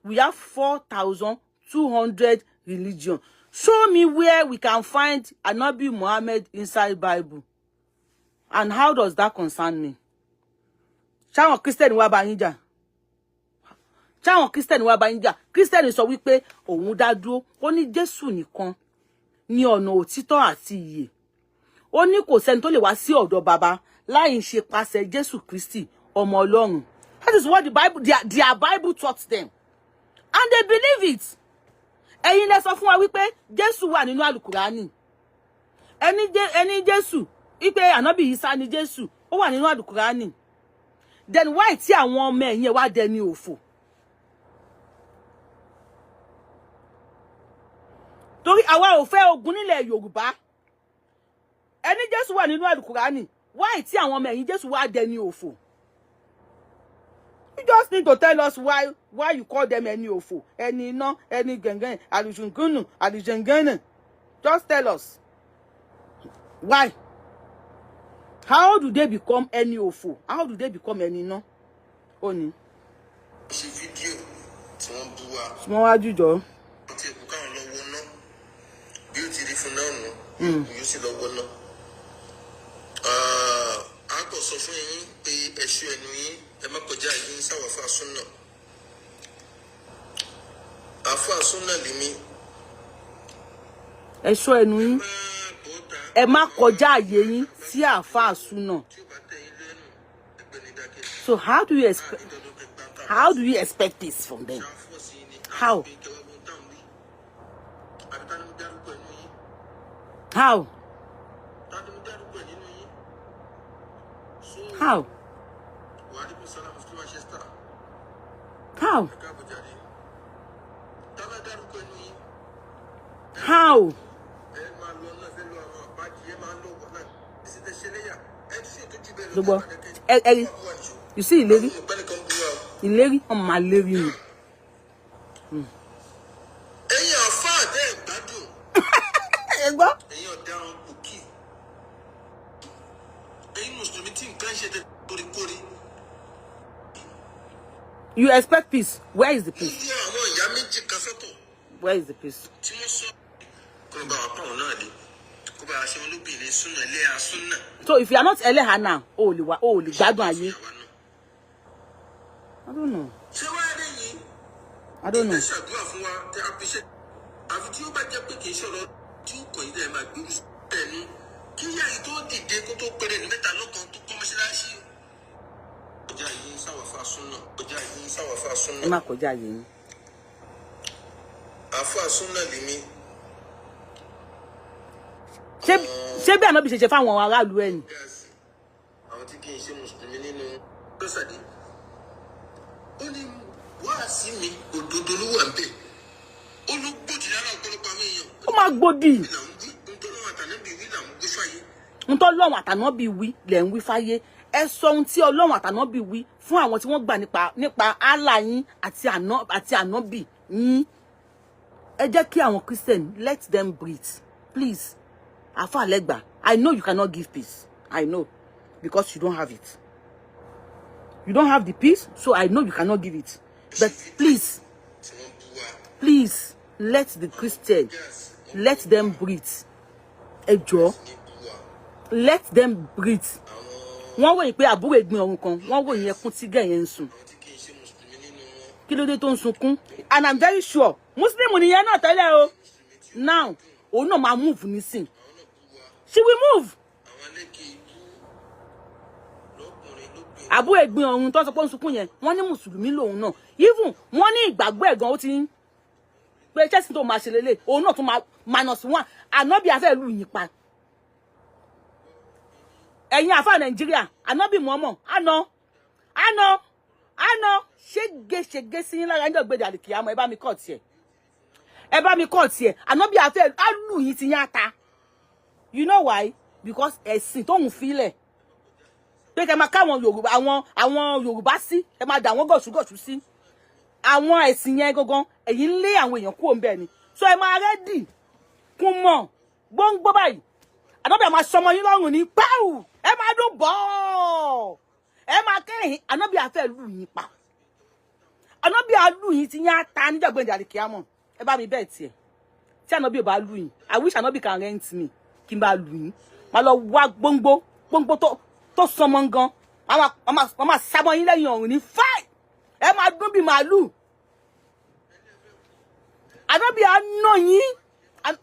We have 4,200 religion. Show me where we can find Ànábì Muhammad inside Bible. And how does that concern me? Ṣáwọn Christian wá bá yín jà. Ṣáwọn Christian wá bá yín jà. Christian sọ wípé òun dá dúró. Ó ní Jésù nìkan ní ọ̀nà òtítọ́ àti ìyè. Ó ní kò sẹ́ni tó lè wá sí ọ̀dọ̀ baba láì ṣe pàṣẹ Jésù Kristi ọmọ Ọlọ́run. That is what the Bible, their Bible taught them. And they believe it. Ẹ̀yin lẹ sọ fún wa wípé Jésù wà nínú Al-Kùránì. Ẹni Jésù wípé Ànábì Ìsá ni Jésù, ó wà nínú Al-Kùránì. then why tí àwọn ọmọ ẹ̀yin wá dẹni òfò? Torí àwa ò fẹ́ ogun nílẹ̀ Yorùbá. Ẹni Jésù wà nínú Al-Qur'ani. Why tí àwọn ọmọ ẹ̀yin Jésù wá dẹni òfò? You just need to tell us why you call them any òfò, any no, any gengen, alujungunu, alujengene. Just tell us. Why? How do they become any òfò? How do they become any no? Oni. Ṣe fídíò tí wọ́n bú wa. Small wájú jọ. Ó ti kú káwọn lọ wọná. Bí ó ti rí fún náà nù, yóò sì lọ wọná. A kò sọ fún yín pé ẹ̀ṣọ́ ẹnu yín ẹ má kọjá yín sáwàfà súnà. Àfà súnà lèmi. Ẹ̀ṣọ́ ẹnu yín ẹ má kọjá àyè yín sí àfà súnà. So how do you expect this from them? How? How? How? How? How? You see ìlérí? Ìlérí on my lérí ni. Ẹ̀yin àfà dé gbádùn. Ẹ gbọ́? Ẹ̀yin ọ̀daràn òkì. Ẹ̀yin Mùsùlùmí tí nǹkan ṣe tẹ kórikóri. You expect peace. Where is the peace? Ní àwọn ìyá méjì kan sọ́tọ̀. Where is the peace? Tí wọ́n sọ kó bá wa pàwọn náà dé. Kó bá aṣọ olóbìnrin súnà ilé asúnà. So if you are not eleha now, o lè gbádùn ayé. I don't know. Ṣé wàá rí yìí? I don't know. Ẹ ṣàdúrà fún wa tẹ appreciate. Àfi tí ó bá jẹ́ pé kì í ṣọ̀rọ̀ tí ó kọ̀ yín dẹ̀ máa gbé oṣù ẹnu. Kí yá yìí tó dìde kó tó péré ní mẹ́ta lọ́kàn tó kọ́ mọ́ṣáláṣí. Ọjà yìí ń sáwàfà súnà. Ọjà yìí ń sáwàfà súnà. Ẹ má kọjá ayé yín. Àfà súnà lèmi. Ṣé bí Ànábì ṣe fáwọn aráàlú ẹ̀ ni? Àwọn tí kì í ṣe Mùsùlùmí nínú lọ́sàdé. Ó ní wáàsí mi òdodo ló wà ń bẹ̀. Ó ló gbòdì lára ọ̀pọ̀lọpọ̀ àwọn èèyàn. Ó máa gbòdì. Ntọ́lọ́run àtànábì wí lẹ̀ ń wí fáyé. Ẹ sọ ohun tí Ọlọ́run àtànábì wí fún àwọn tí wọ́n gbà nípa Allah yín àti ànábì yín. Ẹ jẹ́ kí àwọn Christian let them breathe. Please. Afa Legba, I know you cannot give peace. I know. Because you don't have it. You don't have the peace, so I know you cannot give it. But please, let the Christian, let them breathe. Ejo, let them breathe. Wọ́n wò yín pé àbúrò ẹ̀gbin ọ̀run kan, wọ́n wò yín ẹkún tí gẹ̀yẹn ń sùn. Kí ló dé tó ń sunkún? And I'm very sure, Muslim nìyẹn náà tẹ́lẹ̀ o. Now, òun náà máa move nísìn. She will move. Àbúrò ẹ̀gbin ọ̀run tó sọ pé ń sunkún yẹn, wọ́n ní Mùsùlùmí lòun náà. Even wọ́n ní ìgbàgbọ́ ẹ̀gan ó ti ń pé chẹ́sìn tó máa ṣe lélẹ̀, òun náà tún máa -1. Ànábì afẹ́ ìlú yìí pa. Ẹ̀yin àfà Nàìjíríà, Ànábì Muhammad, àná. Ṣége sí yín lára ń dọ̀gbẹ́dẹ̀ àlìkìyàmọ́, ẹ bá mi kọ́ tiẹ̀. Ànábì afẹ́ àlù yìí ti yán ata. You know why? Because ẹ̀sìn tó ń filẹ̀. Pé kẹ́ máa káwọn Yorùbá àwọn Yorùbá sí, ẹ máa dà wọ́n gọ̀ṣúgọ̀ṣú sí. Àwọn ẹ̀sìn yẹn gangan, ẹ̀yin lé àwọn èèyàn kúrò ńbẹ̀ ni. So ẹ máa ready kún mọ́ gbóngbó báyìí. Ànábì máa sọmọ yín lọ́rùn ní pẹ́ù. Ẹ máa dún bọ́. Ẹ máa kẹ́yìn. Ànábì afẹ́ lù yín pa. Ànábì àlù yín ti yán ata níjàgbẹ́ndì àlìkìyàmọ́. Ẹ bá mi bẹ́ẹ̀ tiẹ̀. Tí Ànábì ò bá lù yín, I wish Ànábì can rent me. Kí n bá lù yín. Máa lọ wá gbóngbó tó sọmọ gan. Mama sábọ̀ yín lẹ́yìn ọ̀run ní fáì. Ẹ máa dún bí màálù. Ànábì á nà yín.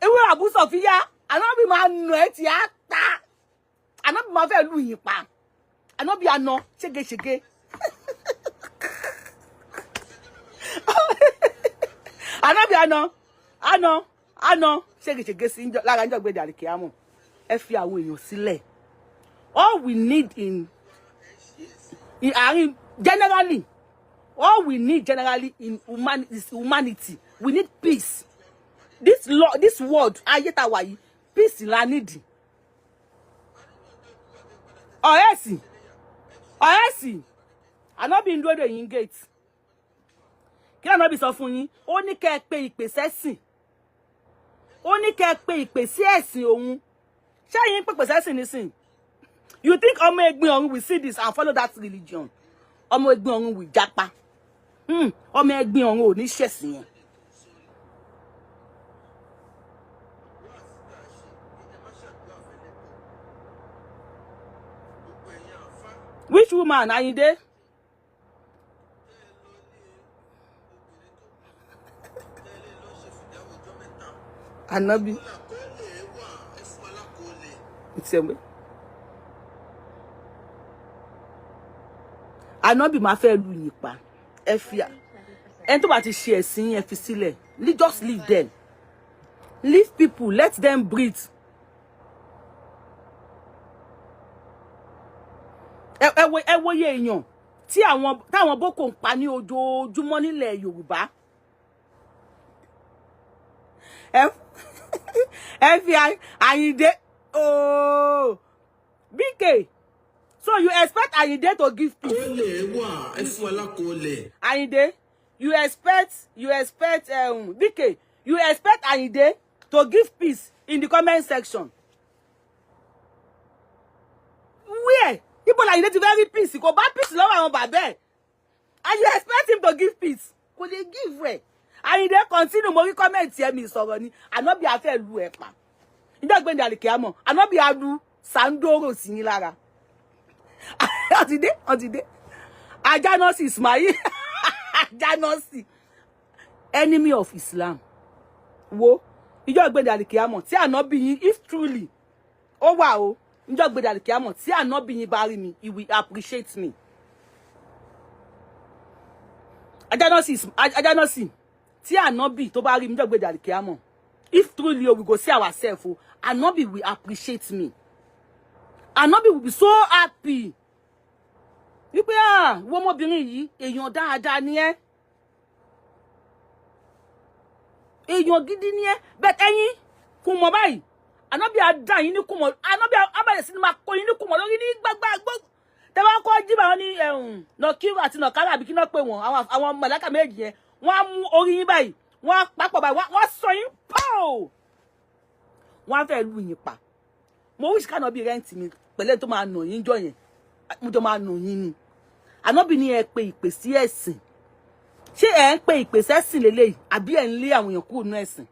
Ewé àbúsọ̀ fi yá. Ànábì máa nà ẹ́ tí á ta. Ànábì máa fẹ́ lù yín pa. Ànábì á nà ṣégeṣége. Ànábì á nà ṣégeṣége sí lára ń jọ̀gbẹ́dẹ̀ àlìkìyàmọ́. Ẹ fi àwọn èèyàn sílẹ̀. All we need in Generally, all we need generally in humanity, we need peace. This law, this word, ayetawayi, peace la need. Oyesi, I not been doing the in gates. Can I not be so funny? Only care pay ìpèsè. Only care pay ìpèsè ohun. Shall you pay ìpèsè? You think Omo Egbin Orun will see this and follow that religion? Omo Egbin Orun will japa. Omo Egbin Orun ò ní ṣẹ̀sìn yẹn. Which woman are you there? Anabi. It's a way. Anabi ma fẹ́ lu yín pa. Ẹ fi ẹni tó bá ti ṣe ẹ̀sìn ẹ fi sílẹ̀. Just leave them. Leave people. Let them breathe. Ẹ wo ye èèyàn tí àwọn boko ń pa ní ojoojúmọ́ nílẹ̀ Yorùbá. FBI Ayinde. Oh, BK. So you expect Ayinde to give peace? Ayinde, you expect BK, you expect Ayinde to give peace in the comment section? Where? People Ayinde to very peace. Go back peace love àwọn bàbá. And you expect him to give peace? Could they give way? Ayinde continue mo comment here mi sọ̀rọ̀ ni. Anobi a fẹ́ lu ẹ pa. Njo gbe ndali kiamo. Anobi a lu sandoro sí yín lára. Otide. Ajanosi Ismail. Ajanosi. Enemy of Islam. Wo. Njo gbe ndali kiamo. Tí Anobi yín, if truly. Ó wà o. Njo gbe ndali kiamo. Tí Anobi yín bá rí mi, he will appreciate me. Ajanosi. Tí Anobi tó bá rí mi njo gbe ndali kiamo. If truly we go see ourselves, Anobi will appreciate me. Anobi will be so happy. You be wo ọmọbìnrin yìí èèyàn dáadáa ni ẹ́. Èèyàn gidi ni ẹ́. Bet ẹ̀yin kún mọ́ báyìí. Anobi a dá yín ní kún mọ́. Anobi a bá sí ma kó yín ní kún mọ́ lórí ní gbagba. Tẹ́ bá ko jí ba ní no kiru àti no kara bí kí no pé wọn àwọn màláíkà méjì yẹn. Wọ́n mú orí yín báyìí. Wọ́n papọ̀ báyìí. Wọ́n sọ yín pow. Wọ́n fẹ́ lu yín pa. Mo wish ka no bi rent mi pẹ̀lẹ́ tó máa nà yín jọ yẹn. Mo jọ máa nà yín ni. Anobi ni ẹ pé ìpè sí ẹ̀sìn. Ṣé ẹ ń pé ìpè sẹ́sìn lélẹ́yìí àbí ẹ ń lé àwọn èèyàn kúrò nínú ẹ̀sìn?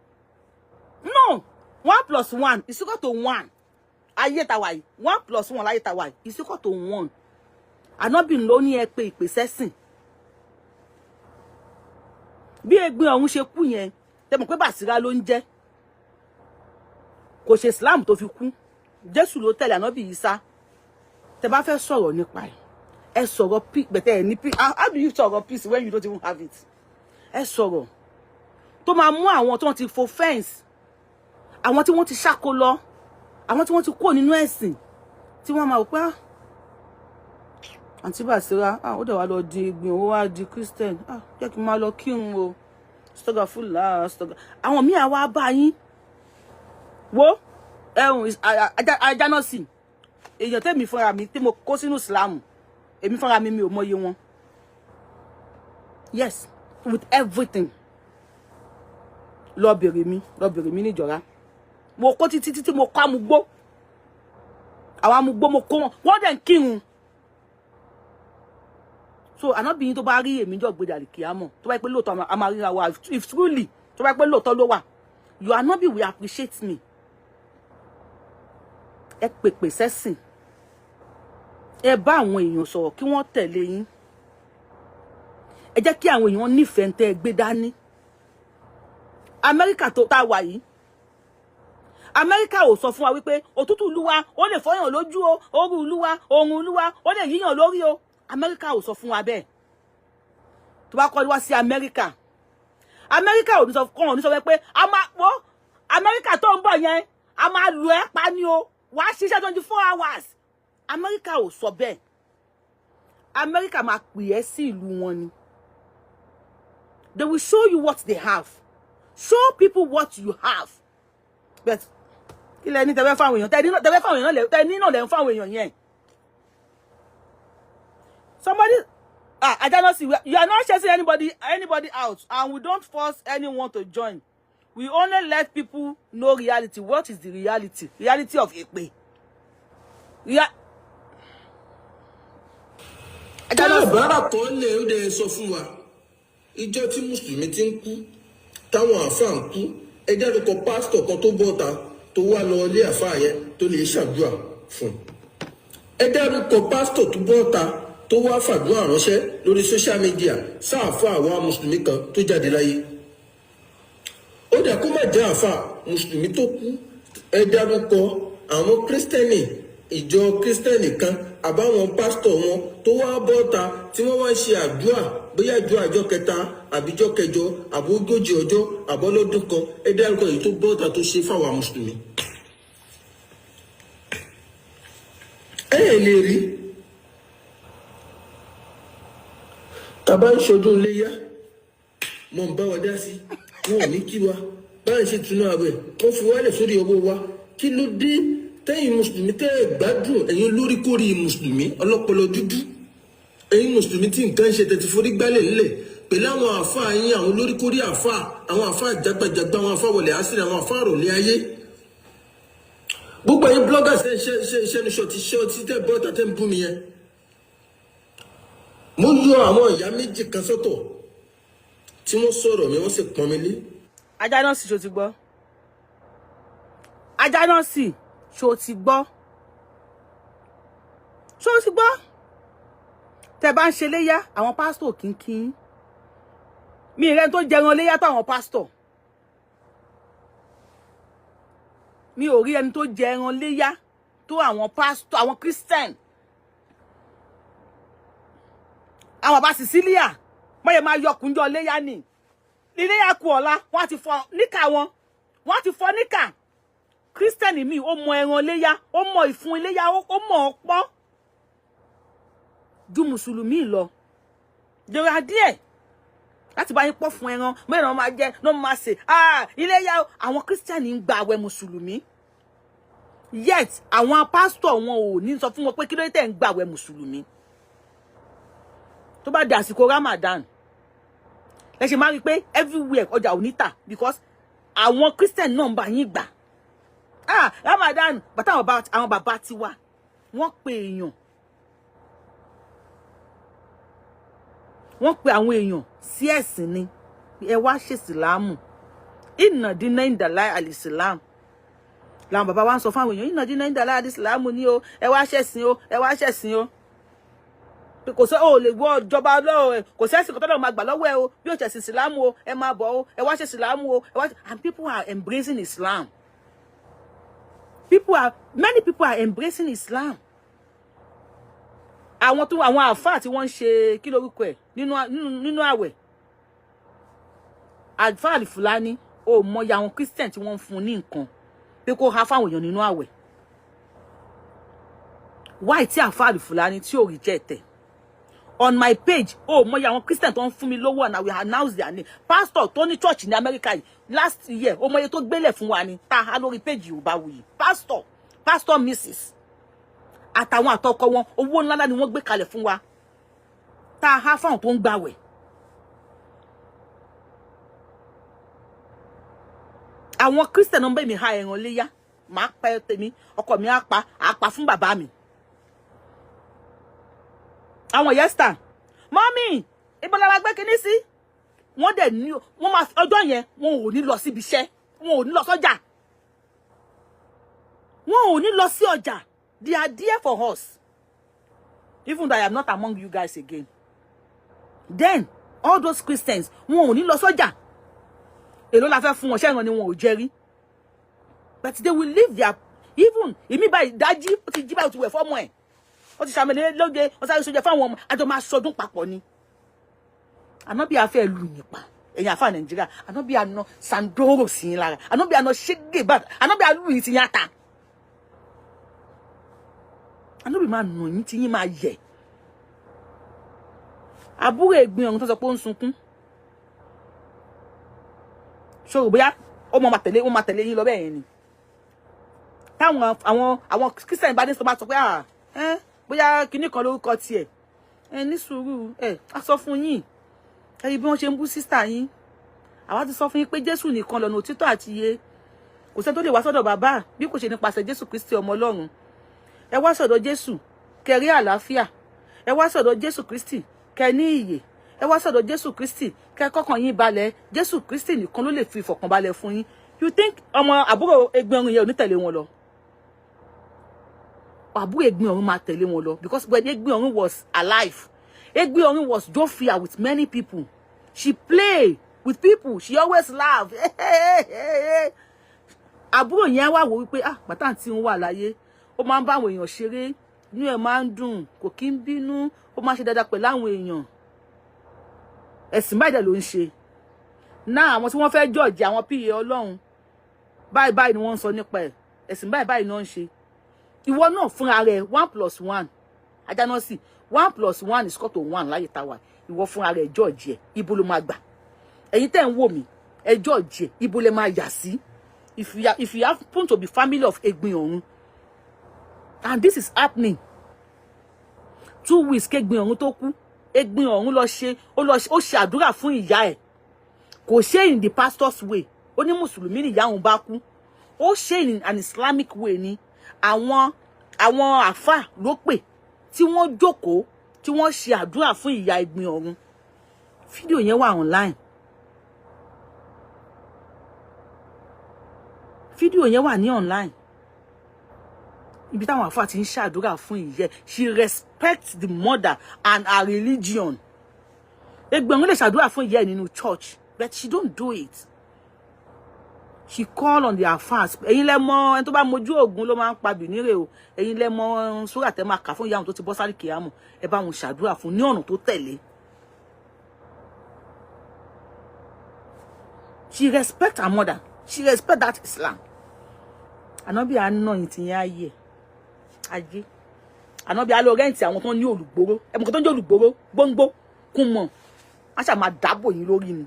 No. 1 + 1 is equal to 1. Ayé ta wà yìí. 1 + 1 láyé ta wà yìí is equal to 1. Anobi ló ní ẹ pé ìpè sẹ́sìn. Bí Egbin Orun ṣe kú yẹn, tẹ́ mọ̀ pé Bàsírá ló ń jẹ́. Kò ṣe Islam tó fi kú. Jésù ló tẹ̀lé Anobi Isa. Tẹ́ bá fẹ́ sọ̀rọ̀ nípa ẹ̀. Ẹ sọ̀rọ̀ peace, bẹ̀tẹ̀ ẹ ní peace. How do you sọ̀rọ̀ peace when you don't even have it? Ẹ sọ̀rọ̀. Tó máa mú àwọn tó ti fo fence. Àwọn tí wọ́n ti ṣáko lọ. Àwọn tí wọ́n ti kó nínú ẹ̀sìn. Tí wọ́n máa wò pé Àǹtí Bàsírá, ó dẹ̀ wá lọ di Egbin, ó wá di Christian. Jẹ́ kí n máa lọ kírun o. Stogafula, stoga. Àwọn míì á wá bá yín. Wo Ajanosi. Èèyàn tèmi fúnra mi tí mo kó sínú Islam. Èmi fúnra mi ò mọyé wọn. Yes, with everything. Lọ bèrè mi ní Ìjọra. Mo kó títí mo kó amúgbó. Àwọn amúgbó mo kó wọn. Wọ́n dẹ̀ ń kírun. So Anobi yín tó bá rí èmi jọ gbé dàlí kíámọ̀. Tó bá pé lóòótọ́ a máa ríra wa. If truly, tó bá pé lóòótọ́ ló wà. Your Anobi will appreciate me. Ẹ pèpè sẹ́sìn. Ẹ bá àwọn èèyàn sọ̀rọ̀ kí wọ́n tẹ̀lé yín. Ẹ jẹ́ kí àwọn èèyàn nífẹ̀ẹ́ ntẹ́ gbé dání. Amẹ́ríkà tó tá wà yìí. Amẹ́ríkà ò sọ fún wa wípé òtútù Olúwa ó lè fọyàn lójú o, ooru Olúwa, oòrùn Olúwa ó lè yíyàn lórí o. Amẹ́ríkà ò sọ fún wa bẹ́ẹ̀. Tó bá kọ́ wá sí Amẹ́ríkà. Amẹ́ríkà ò ní sọ pé a máa wo Amẹ́ríkà tó ń bọ̀ yẹn a máa lu ẹ́ pa ni o. Wàá ṣiṣẹ́ 24 hours. Amẹ́ríkà ò sọ bẹ́ẹ̀. America máa pè ẹ́ sí ìlú wọn ni. They will show you what they have. Show people what you have. But kí lẹ ní tẹ́ fẹ́ fáwọn èèyàn, tẹ́ fẹ́ fáwọn èèyàn lẹ, tẹ́ ní náà lẹ ń fáwọn èèyàn yẹn. Somebody, I don't see. You are not chasing anybody out, and we don't force anyone to join. We only let people know reality. What is the reality? Reality of EGBIN. Yeah. I don't know. Bàbá kan lè ó dẹ̀ sọ fún wa. Ìjọ tí Mùsùlùmí ti ń kú, táwọn àfáà ń kú, ẹ dárúkọ pásítọ̀ kan tó bọ́ta tó wá lọ ilé àfáà yẹn tó lè ṣàdúrà fún. Ẹ dárúkọ pásítọ̀ tó bọ́ta tó wá fàdúrà ránṣẹ́ lórí social media sáàfáà àwa Mùsùlùmí kan tó jáde láyé. Ó dà kó má jẹ́ àfáà Mùsùlùmí tó kú, ẹ dárúkọ àwọn Kristẹni, ìjọ Kristẹni kan àbáwọn pásítọ̀ wọn tó wá bọ́ta tí wọ́n wá ń ṣe àdúrà bóyá àjọ àjọ kẹta àbíjọ kẹjọ àbógójì ọjọ́ àbọ́lọ́dún kan, ẹ dárúkọ èyí tó bọ́ta tó ṣe fáwa Mùsùlùmí. Ẹ lè rí tàbá ń ṣọdún léyá mọ̀ ń bá wa dá sí, wọn ò ní kí wa bá ń ṣe túnú àwẹ̀ wọ́n fi wálẹ̀ sórí owó wa. Kí ló dé tẹ́yìn Mùsùlùmí tẹ́ ẹ̀ gbádùn, ẹ̀yin olóríkórí Mùsùlùmí ọlọ́pọlọ dúdú, ẹ̀yin Mùsùlùmí tí nǹkan ṣe tẹ́tí forí gbálẹ̀ nílẹ̀ pẹ̀lú àwọn àfáà yín, àwọn olóríkórí àfáà, àwọn àfáà jagbajagba, àwọn àfáà wọlé àṣírí, àwọn àfáà rọ̀lẹ́ ayé. Gbogbo ẹ̀yin bloggers ṣẹ́nu ṣọ́ọ̀tì tẹ́ bọ́ta tẹ́ ń bú mi yẹn. Mo yọ àwọn ìyá méjì kan sọ́tọ̀ tí wọ́n sọ̀rọ̀ mi, wọ́n sì pọ́n mi lé. Ajá náà sì ṣó ti gbọ́. Ajá náà sì ṣó ti gbọ́. Ṣó ti gbọ́. Tẹ́ bá ń ṣe léyá àwọn pásítọ̀ kínkín. Mi rẹ̀ tó jẹran léyá tó àwọn pásítọ̀. Mi ò rí ẹni tó jẹran léyá tó àwọn pásítọ̀, àwọn Christian. Àwọn bàbá Sicilia mọ́yẹ máa yọkùnjọ léyá ni. Iléyá kù ọ̀la wọ́n ti fọ níkà wọn. Wọ́n ti fọ níkà. Christian mi ó mọ ẹran léyá, ó mọ ìfun iléyá, ó mọ ọ̀pọ̀. Ju Mùsùlùmí lọ. Jọra díẹ̀ láti bá yín pọ̀ fún ẹran, mẹ́rin wọn máa jẹ, náà máa ṣe. Iléyá àwọn Christian ń gba àwẹ̀ Mùsùlùmí. Yet àwọn pásítọ̀ wọn ò ní sọ fún wọn pé kí ló tẹ̀ ń gba àwẹ̀ Mùsùlùmí. Tó bá di àsìkò Ramadan ẹ ṣe máa rí pé everywhere ọjà ò ní tà because àwọn Christian náà ń bá yín gbà. Ramadan bàtà àwọn bàbá tiwa wọ́n pe èèyàn, wọ́n pe àwọn èèyàn sí ẹ̀sìn ni ẹ wá ṣe ìsìlámù. Inna dina indala al-Islam làwọn bàbá wa ń sọ fún àwọn èèyàn, inna dina indala al-Islam ni o, ẹ wá ṣẹ̀sìn o, ẹ wá ṣẹ̀sìn o. Kò sọ ó lè wọ ìjọba Ọlọ́run, kò sẹ́sìn kọ́tọ́ máa gbà lọ́wọ́ ẹ o, bí ó ṣẹ̀sìn ìsìlámù o, ẹ máa bọ̀ o, ẹ wá ṣe ìsìlámù o, ẹ wá. And people are embracing Islam. Many people are embracing Islam. Àwọn àfáà tí wọ́n ń ṣe kí lórúkọ ẹ̀ nínú àwẹ̀. Àfáà Fúlàní ó mọ ya àwọn Christian tí wọ́n ń fún ní nǹkan pé kó ha fáwọn èèyàn nínú àwẹ̀. Why tí àfáà Fúlàní tí ò reject ẹ̀? On my page, mo ya àwọn Christian tó ń fún mi lówó and I will announce their name. Pastor Tony Church ní America yìí last year, mo ye tó gbélé fún wa ni tá a lórí page Yorùbáwùyí. Pastor Mrs. Àtàwọn àtọkọ wọn owó ńlá ni wọ́n gbé kalẹ̀ fún wa. Tá a há fáwọn tó ń gbàwẹ̀. Àwọn Christian ń bẹ̀ mí ha ẹran léyá. Màá pa tèmi, ọkọ mi á pa fún bàbá mi. Àwọn yesta mommy ibo la wá gbé kíní sí wọ́n dẹ̀ ní wọ́n máa ọjọ́ yẹn wọ́n ò ní lọ síbi iṣẹ́, wọ́n ò ní lọ sọ́jà, wọ́n ò ní lọ sí ọjà. They are there for us, even though I am not among you guys again. Then all those Christians wọ́n ò ní lọ sọ́jà. Èló la fẹ́ fún wọn ṣẹ́ran ni wọn ò jẹ́rí, but they will leave their even ìmí báyìí dájí ó ti jí báyìí ó ti wẹ̀ fọ́mọ ẹ̀. Ó ti ṣàmìlẹ̀ lóge ó sáré sójà fáwọn ọmọ àjọ máa sọdún papọ̀ ni. Ànábì afẹ́ lù nípa ẹ̀yin àfà Nàìjíríà, ànábì àná sandoro sí yín lára, ànábì àná ṣégè bá, ànábì àlù yìí ti yín ata, ànábì máa nù yín tí yín máa yẹ. àbúrò Ẹ̀gbin Ọ̀run tó sọ pé ó ń sunkún ṣó bóyá ó máa tẹ̀lé yín lọ bẹ́ẹ̀ ni táwọn àwọn Christian bá ní sọ bá sọ pé bóyá kinní kan lórúkọ tiẹ̀ ní sùúrù a sọ fún yín bí wọ́n ṣe ń bú sister yín àwa ti sọ fún yín pé Jésù nìkan lọ̀nà òtítọ́ àti iye kò sẹ́ni tó lè wá sọ́dọ̀ bàbá bí kò ṣe nípasẹ̀ Jésù Kristi ọmọ Ọlọ́run ẹ wá sọ́dọ̀ Jésù kẹ́ rí àlàáfíà ẹ wá sọ́dọ̀ Jésù Kristi kẹ́ ní ìyè ẹ wá sọ́dọ̀ Jésù Kristi kẹ́ kọ́kàn yín balẹ̀ Jésù Kristi nìkan ló lè fi ìfọ̀kànbalẹ̀ fún yín you think ọmọ àbúrò Ẹ̀gbin Ọ̀run yẹn ò ní tẹ̀lé wọn lọ àbúrò Ẹ̀gbin Ọ̀run máa tẹ̀lé wọn lọ because when Ẹ̀gbin Ọ̀run was alive Ẹ̀gbin Ọ̀run was jovial with many people she play with people she always laugh àbúrò yẹn wá wò wípé bàtà tí ń wà láyé ó máa ń bá àwọn èèyàn ṣeré inú ẹ̀ máa ń dùn kò kí ń bínú ó máa ń ṣe dáadáa pẹ̀lú àwọn èèyàn ẹ̀sìn báyìí dẹ̀ ló ń ṣe náà àwọn tí wọ́n fẹ́ jọ́ọ̀jì àwọn PA Ọlọ́run báyìí ni wọ́n ń sọ nípa ẹ̀ ẹ̀sìn báyìí náà ń ṣe ìwọ náà fúnra rẹ̀ 1+1 ajáná sí 1+1 is equal to 1 láyé táwa ìwọ fúnra rẹ̀ jọ́ọ̀jì ẹ̀ ibo ló máa gbà ẹ̀yin tẹ́ ń wò mí ẹ jọ́ọ̀jì ẹ̀ ibo lẹ máa yà sí if you happen to be family of Ẹ̀gbin Ọ̀run and this is happening 2 weeks k'Ẹ̀gbin Ọ̀run tó kú Ẹ̀gbin Ọ̀run ó ṣe àdúrà fún ìyá ẹ̀ kò ṣe in the pastor's way ó ní mùsùlùmí ni ìyá òun bá kú ó ṣe in an Islamic way ni àwọn àfà ló pè tí wọ́n jókòó tí wọ́n ṣe àdúrà fún ìyá Ẹ̀gbin Ọ̀run fídíò yẹn wà online fídíò yẹn wà ní online ibi táwọn àfà ti ń ṣàdúrà fún ìyẹ́ she respects the mother and her religion Ẹ̀gbin Ọ̀run lè ṣàdúrà fún ìyẹ́ nínú church but she don't do it she call on the àfàs ẹ̀yin lẹ mọ̀ ẹni tó bá mojú ògùn ló máa ń pa bìnírè o ẹ̀yin lẹ mọ̀ sórí àtẹ máa kà fún ìyá àwọn tó ti bọ́ sáré kìámù ẹ bá wọn ṣàdúrà fún ní ọ̀nà tó tẹ̀lé she respect her mother she respect that Islam Ànábì àná yìí ti yẹn ayé Ànábì alo rẹ́ǹtì àwọn tó ní olùgbòrò ẹ̀mọ̀kọ́ tó ń jẹ́ olùgbòrò gbóngbó kún mọ̀ wọ́n ṣà máa dábò yín lórí ni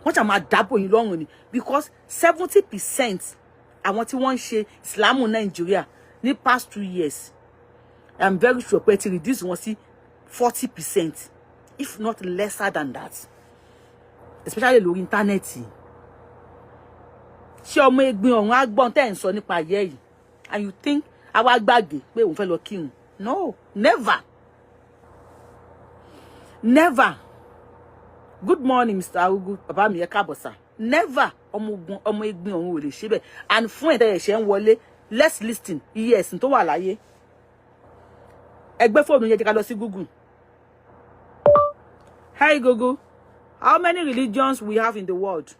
wọ́n ṣà máa dábò yín lọ́rùn ni because 70% àwọn tí wọ́n ń ṣe Islam Nàìjíríà ní past 2 years I'm very sure pé ti reduce wọn sí 40% if not lesser than that especially lórí íńtánẹ́ẹ̀tì ṣé ọmọ Ẹ̀gbin Ọ̀run á gbọ́n tẹ́ ẹ̀ ń sọ nípa ayé yìí and you think àwa gbàgbé pé òun fẹ́ lọ kírun no never good morning Mr. Arugu bàbá mi ẹ káàbọ̀ sà never ọmọ Ẹ̀gbin Ọ̀run ò lè ṣe bẹ́ẹ̀ and fún ẹ̀dá ẹ̀ṣẹ̀ ń wọlé let's listen iye ẹ̀sìn tó wà láyé ẹgbẹ́ fóònù yẹn jẹ́ ká lọ sí Google. Hi Google, how many religions we have in the world?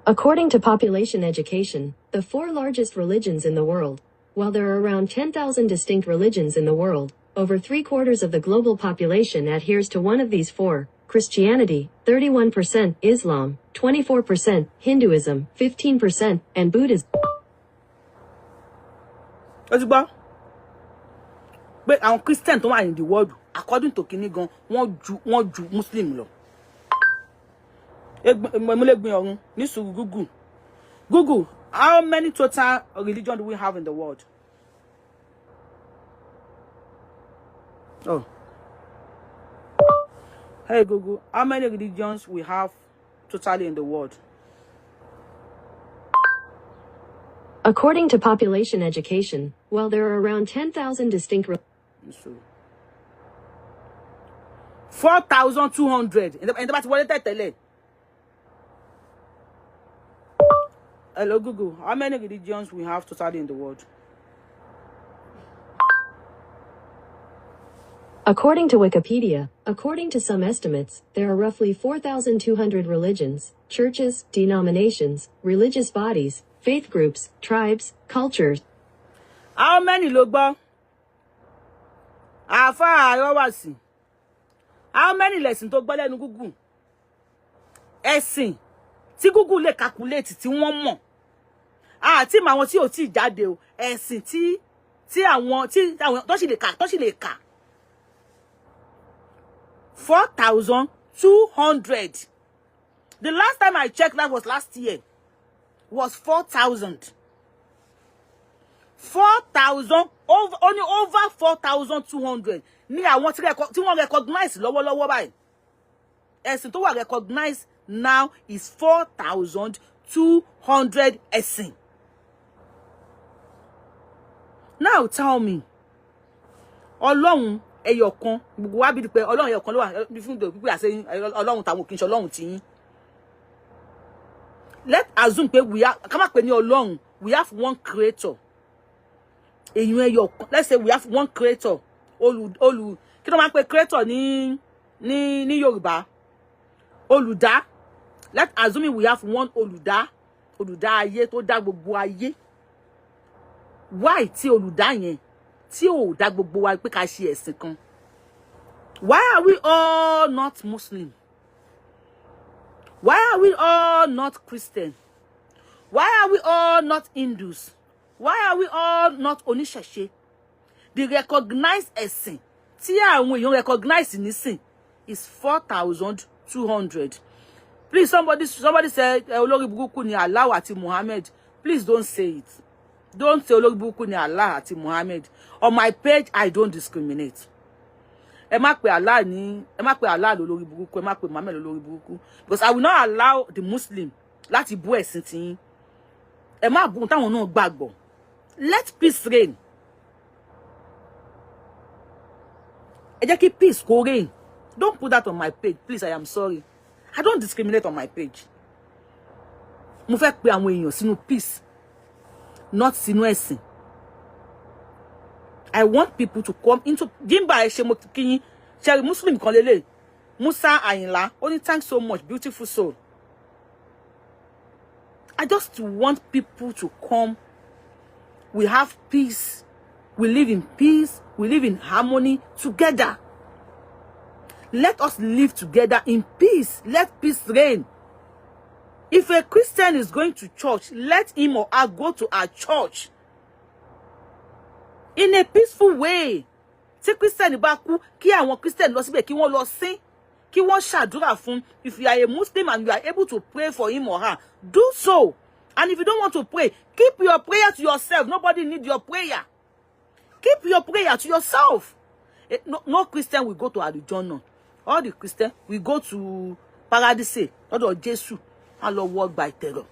According to Population Education, the 4 largest religions in the world, while there are around 10,000 distinct religions in the world, over 3/4 of the global population adheres to one of these 4: Christianity, 31%, Islam, 24%, Hinduism, 15%, and Buddhism. Let's go. But our Christian tó wà in the world, according to kini gan, wọ́n ju Muslim lọ. Ẹ̀gbin Ọ̀run ní sùúrù Google, how many total religions do we have in the world? Oh. Hey Google, how many religions we have totally in the world? According to Population Education, while there are around 10,000 distinct 4,200. And that's what I tell you. Hello Google, how many religions we have totally in the world? According to Wikipedia, according to some estimates, there are roughly 4,200 religions, churches, denominations, religious bodies, faith groups, tribes, cultures. How many logba? ALFA. How many lessons to gbọ́ lẹ́nu Google? Ẹ̀sìn tí Google lè calculate tí wọ́n mọ̀. Tí màwọn tí ò tí jáde o, ẹ̀sìn tí àwọn tó sì lè kà 4,200. The last time I checked, that was last year, was 4,000. 4,000, only over 4,200. Ní àwọn tí wọ́n recognize lọ́wọ́lọ́wọ́ báyìí. Ẹ̀sìn tó wà recognize now is 4,200 ẹ̀sìn. Now tell me, Ọlọ́run ẹyọkan, gbogbo wa bí pé Ọlọ́run ẹyọkan ló wà fún the people are saying Ọlọ́run tàwọn kì í ṣe Ọlọ́run tiyín. Let's assume pé we have, ká má pè ní Ọlọ́run, we have one creator. Èyàn ẹyọkan, let's say we have one creator. Kí ló máa ń pè creator ní Yorùbá? Olùdá. Let's assume we have one olùdá ayé tó dá gbogbo ayé. Why tí olùdá yẹn tí ò dá gbogbo wa pé ká ṣe ẹ̀sìn kan? Why are we all not Muslim? Why are we all not Christian? Why are we all not Hindus? Why are we all not oníṣẹ̀ṣe? The recognized ẹ̀sìn tí àwọn èèyàn recognize nísìn is 4,200. Please, somebody said olórí burúkú ni Allah àti Muhammad. Please don't say it. Don't say olórí burúkú ni Allah àti Muhammad. On my page, I don't discriminate. Ẹ má pè Allah lólórí burúkú, ẹ má pè Muhammad lólórí burúkú. Because I will not allow the Muslim láti bú ẹ̀sìn tiyín. Ẹ má bú táwọn náà gbàgbọ́. Let peace reign. Ẹ jẹ́ kí peace kó reign. Don't put that on my page, please. I am sorry. I don't discriminate on my page. Mo fẹ́ pe àwọn èèyàn sínú peace, not sínú ẹ̀sìn. I want people to come into Jimba Eshemokiyin, Cherry Muslim kan lele. Musa Ayinla, only thanks so much, beautiful soul. I just want people to come. We have peace. We live in peace. We live in harmony together. Let us live together in peace. Let peace reign. If a Christian is going to church, let him or her go to our church in a peaceful way. Tí Christian bá kú, kí àwọn Christian lọ síbẹ̀, kí wọ́n lọ sìn, kí wọ́n ṣàdúrà fún. If you are a Muslim and you are able to pray for him or her, do so. And if you don't want to pray, keep your prayer to yourself. Nobody needs your prayer. Keep your prayer to yourself. No Christian will go to Arijona. All the Christians will go to Paradise, or Jesus, and Lord walk by terror.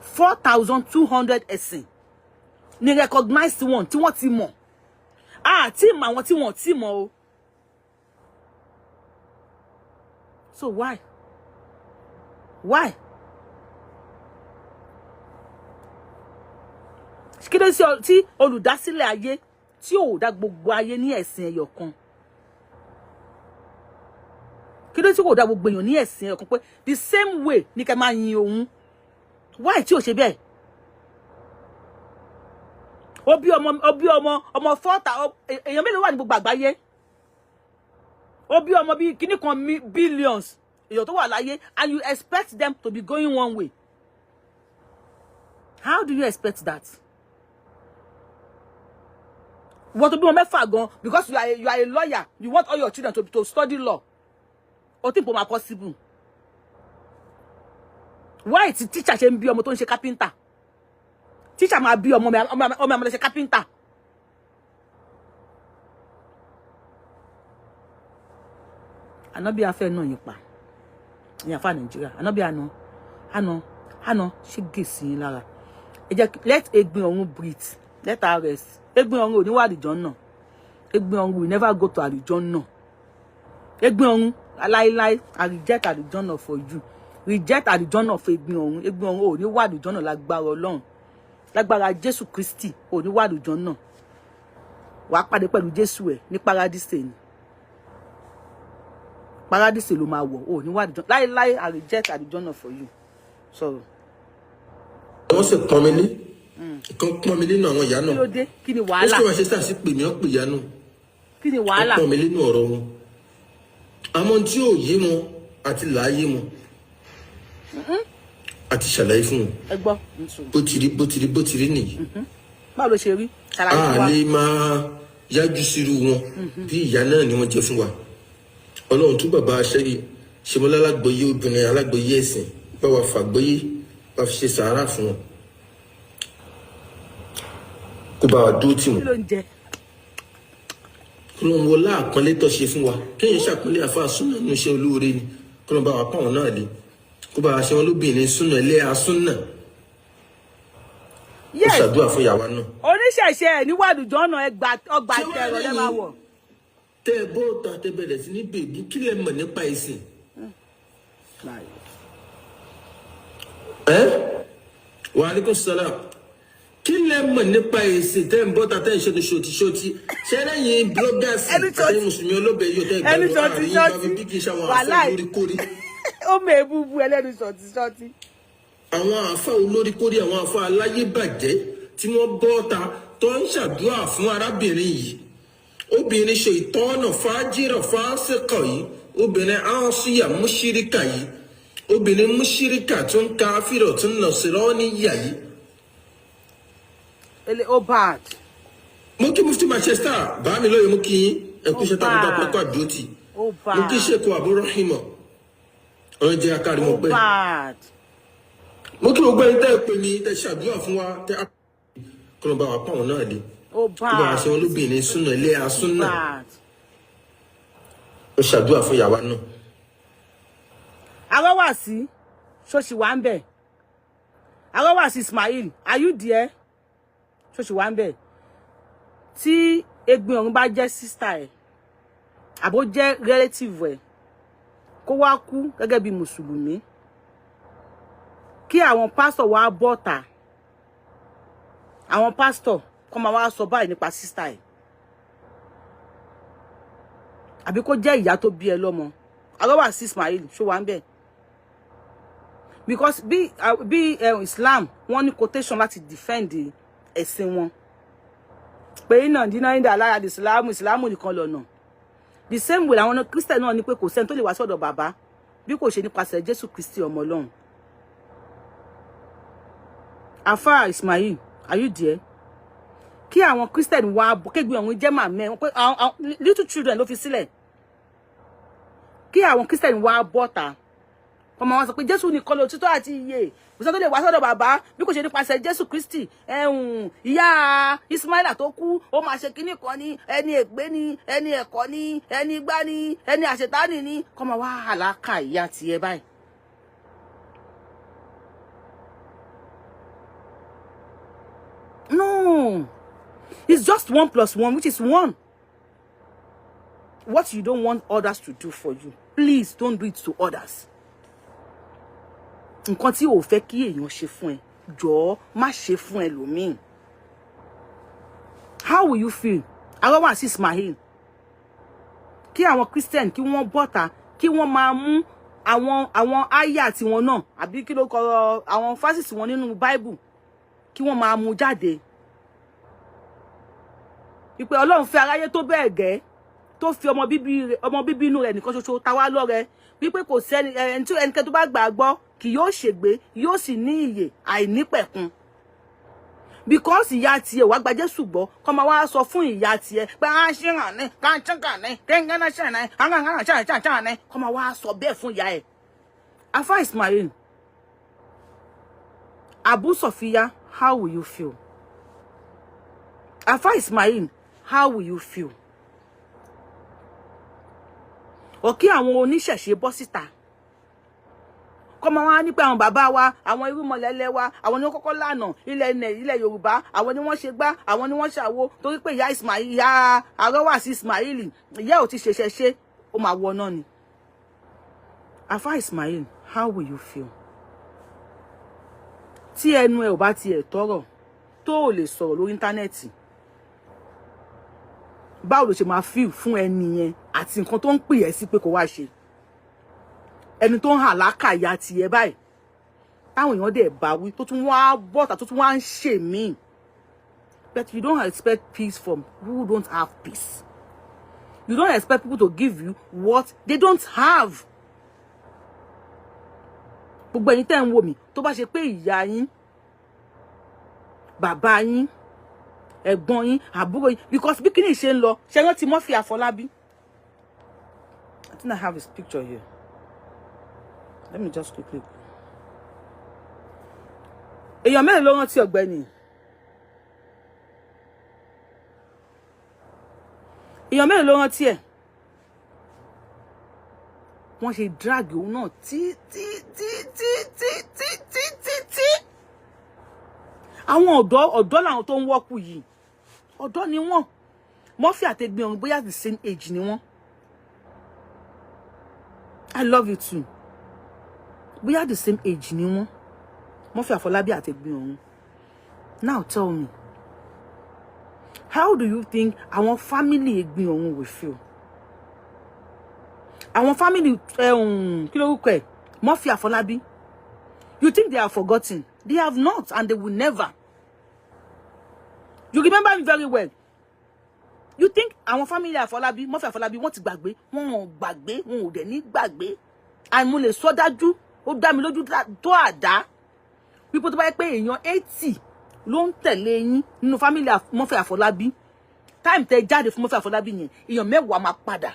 4,200 ẹ̀sìn. Ni recognize one, tí wọ́n ti mọ̀. Tí mà wọ́n tí wọ́n ti mọ̀ o. So why? Why? Kí ló ṣe tí olùdásílẹ̀ ayé tí ò dá gbogbo ayé ní ẹ̀sìn ẹyọ kan? Kí ló ṣe kò dá gbogbo èèyàn ní ẹ̀sìn ẹyọ kan pé the same way ní kẹ́ máa yin òun? Why tí ò ṣe bẹ́ẹ̀? Ó bí ọmọ 4,000 èèyàn mélòó wà ní gbogbo àgbáyé? Ó bí ọmọ bí kíní kan billions èèyàn tó wà láyé, and you expect them to be going one way. How do you expect that? What to be mẹ́fà gan, because you are a lawyer, you want all your children to study law. O think po ma possible? Why ti teacher ṣe ń bí ọmọ tó ń ṣe carpenter? Teacher máa bí ọmọ lọ ṣe carpenter. Ànábì afẹ́ náà yín pa. Ìyẹn fa Nigeria. Ànábì àná ṣe gèsì yín lára. Ẹ jẹ́ let EGBIN ORUN breathe. Let her rest. EGBIN ORUN ò ní wá Arijona. EGBIN ORUN will never go to Arijona. EGBIN ORUN, lie, I reject Arijona for you. Reject Arijona for EGBIN ORUN. EGBIN ORUN ò ní wá Arijona lágbára Ọlọ́run. Lágbára Jésù Kristi ò ní wá Arijona. Wàá pàdé pẹ̀lú Jésù ẹ̀ ní paradise ni. Paradise ló máa wọ̀, ò ní wá Arijona. Lie, I reject Arijona for you. So wọ́n sì pọ́n mi lé. Ìkan pọ́n mi lé nínú àwọn ìyá náà. kí ló dé? Kí ni wàhálà? Ó sì wọ́n ṣe sáà sí pè mí ọ́ pè ìyá náà. Kí ni wàhálà? Ó pọ́n mi lé nínú ọ̀rọ̀ wọn. Àmọ́ tí ò yé wọn àti là á yé wọn. àti ṣàlàyé fún ẹ gbọ́ bó ti rí nìyí. báwo ló ṣe rí ṣàlàyé fún wa. a lè máa yájú sírú wọn bí ìyá náà ni wọ́n jẹ́ fún wa. Ọlọ́run tún bàbá aṣẹ́rí ṣemọ́lá alágbòye obìnrin alágbòye ẹ̀sìn bá wa fàgbóyé bá fi ṣe sàárà fún wọn. kó bá wa dúró tì wọ́n. kí ló ń jẹ. kó ló ń wọlé àpọ́nlé tó ṣe fún wa kéèyàn ṣàpọ́nlé àfáà súnà nínú iṣẹ́ olóore ni kó ló ń bá wa pàwọn náà lé kó bá wa ṣe wọn lóbìnrin súnà ilé asúnà. ó ṣàdúrà fún ìyàwó náà. oníṣẹ̀ṣe ẹ̀ níwádùújọ́ ọ̀nà ọgbà ìtẹ̀rọ̀ lẹ́ máa wọ̀. tẹ́ ẹ bọ́ọ̀tà tẹ bẹ̀rẹ̀ sí ní bèbí kí lẹ mọ̀ nípa ẹ̀sìn. Wa alaikum salam. Kí lẹ mọ̀ nípa ẹ̀sìn tẹ́ ń bọ́ọ̀tà tẹ́ ń ṣe ṣòtí ṣe lẹ́yìn bloggers àti mùsùlùmí olóbẹ̀ yóò tẹ́ ìgbàlú àárín ìbámu bí kì í ṣàwọn àfẹ́ olóríkórí. ó mẹ́ẹ̀bùbù ẹlẹ́nu ṣòtí. àwọn àfẹ́ olóríkórí àwọn àfẹ́ aláyébàjẹ́ tí wọ́n bọ́ọ̀tà tó ń ṣàdúrà fún arábìnrin yìí. Obìnrin ṣe ìtọ́nà fájírọ̀ fásikọ̀ yìí, obìnrin áṣíyà múṣíríkà yìí, obìnrin múṣíríkà tó ń káfírọ̀ tó ń nọ̀sírọ́ níyà yìí. Ó bad. Mo kí Mufti Manchester bá mi lóye mo kí yín ẹkú ṣe táwọn bá pẹ́kọ̀ àdúrótì. Mo kí Sheikh Abu Rahima ọ̀rọ̀ jẹ́ akárí mo pẹ́. Mo kí gbogbo ẹni tẹ́ ẹ pè ní tẹ́ ṣàdúrà fún wa tẹ́ kọ́nà bá wa pàwọn náà lé. Kó bá wa ṣe wọn lóbìnrin súnà ilé asúnà. Ó ṣàdúrà fún ìyàwó náà. Awawasi ṣọ́ọ̀ṣì wà ń bẹ̀. Awawasi Ismail, are you there? Ṣọ́ọ̀ṣì wà ń bẹ̀. Tí Egbin Orun bá jẹ́ sister ẹ̀, àbó jẹ́ relative ẹ̀, kó wá kú gẹ́gẹ́ bí Mùsùlùmí. Kí àwọn pastor wá bọ́ta. Àwọn pastor kó máa wá sọ báyìí nípa sister ẹ̀. Àbí kó jẹ́ ìyá tó bí ẹ lọ́mọ. Awawasi Ismail ṣó wà ń bẹ̀. Because bí Islam wọ́n ní quotation láti defend ẹ̀sìn wọn pé iná dínà ìdá lára Islam nìkan lọ́nà. The same way àwọn Christian náà ní pé kò sẹ́ni tó lè wá sọ́dọ̀ bàbá bí kò ṣe nípasẹ̀ Jésù Kristi ọmọ Ọlọ́run. Afa Ismail, are you there? Kí àwọn Christian wá Egbin Orun jẹ́ màmẹ́ wọn pé little children ló fi sílẹ̀. Kí àwọn Christian wá bọ́ta ọmọ wọn sọ pé Jésù nìkan ló títọ́ àti iye kò sọ tó lè wá sọ́dọ̀ bàbá bí kò ṣe nípasẹ̀ Jésù Kristi ìyá Ismaila tó kú ó máa ṣe kíní kan ní ẹni ègbé ní ẹni ẹ̀kọ́ ní ẹni igbá ní ẹni àṣetánì ní kọ́ máa wá àlàkà ìyá tiẹ̀ báyìí. No, it's just 1 + 1, which is 1. What you don't want others to do for you, please don't do it to others. Nǹkan tí o fẹ́ kí èèyàn ṣe fún ẹ, jọ̀ọ́ má ṣe fún ẹlòmíì. How will you feel? Awawasi Ismail. Kí àwọn Christian kí wọ́n bọ́ta, kí wọ́n máa mú àwọn àyà tí wọn náà àbí kí ló kọ àwọn verses wọn nínú Bible kí wọ́n máa mú jáde. Ìpè Ọlọ́run fẹ́ aráyé tó bẹ́ẹ̀ gẹ́ tó fi ọmọ bíbí inú rẹ̀ nìkan ṣoṣo ta wá lọ́rẹ wípé kò sẹ́ni ẹnikẹ́ni tó bá gbàgbọ́ kì yóò ṣègbé yóò sì ní ìyè àìnípẹ̀kun. Because ìyá tiẹ̀ wá gba Jésù gbọ́ kó máa wá sọ fún ìyá tiẹ̀ pé a ṣe hàn ní ká ṣàǹkà ní kẹ́ńgánná ṣàǹkà ní ṣàǹkà ní kó máa wá sọ bẹ́ẹ̀ fún ìyá ẹ̀. Afa Ismail, Abu Sophia, how will you feel? Afa Ismail, how will you feel? Òkè àwọn oníṣẹ̀ṣe bọ́ síta. Kọ́mọ wá ní pé àwọn bàbá wa, àwọn irúnmọlẹ́lẹ́ wa, àwọn ni wọ́n kọ́kọ́ lànà ilẹ̀ Yorùbá, àwọn ni wọ́n ṣe gbá, àwọn ni wọ́n ṣàwo torí pé ìyá Ismail, ìyá Awawasi Ismail, ìyá ò ti ṣe ó máa wọ náà ni. Afa Ismail, how will you feel? Tí ẹnu ẹ ò bá tiẹ̀ tọrọ tó lè sọ̀rọ̀ lórí íńtánẹ́ẹ̀tì. Báwo ló ṣe máa feel fún ẹni yẹn àti nǹkan tó ń pè ẹ́ sí pé kó wá ṣe? Ẹni tó ń hà lákà ìyá tiẹ̀ báyìí. Táwọn èèyàn dẹ̀ bá wí tó tún wá bọ́ta tó tún wá ń ṣe mí. But you don't expect peace from who don't have peace. You don't expect people to give you what they don't have. gbogbo ẹ̀yin tẹ́ ń wò mí tó bá ṣe pé ìyá yín bàbá yín ẹ̀gbọ́n yín àbúrò yín because bí kíní ṣe ń lọ ṣe rántí Murphy Afọlábí. I think I have his picture here. Let me just quickly. Èèyàn mélòó ló rántí ọ̀gbẹ́ni? Èèyàn mélòó ló rántí ẹ̀? Wọ́n ṣe drag òun náà tí. Àwọn ọ̀dọ́ làwọn tó ń wọ́kù yìí. Ọ̀dọ́ ni wọ́n. Murphy àti Ẹ̀gbin Ọ̀run bóyá the same age ni wọ́n. I love you too. We are the same age ni wọ́n. Murphy Afọlábí àti Ẹ̀gbin Ọ̀run. Now tell me, how do you think our family Ẹ̀gbin Ọ̀run will feel? Our family kí lorúkọ ẹ̀? Murphy Afọlábí. You think they have forgotten? They have not, and they will never. You remember me very well. You think our family Afọlábí, Murphy Afọlábí, wọ́n ti gbàgbé? Wọ́n ò gbàgbé, wọ́n ò dẹ̀ ní gbàgbé. Àìmọ̀ lè sọ dájú, ó dá mi lójú tó àdá. Wípé tó bá yẹ pé èèyàn 80 ló ń tẹ̀lé yín nínú family Murphy Afọlábí. Time tẹ́ jáde fún Murphy Afọlábí yẹn, èèyàn 10 máa padà.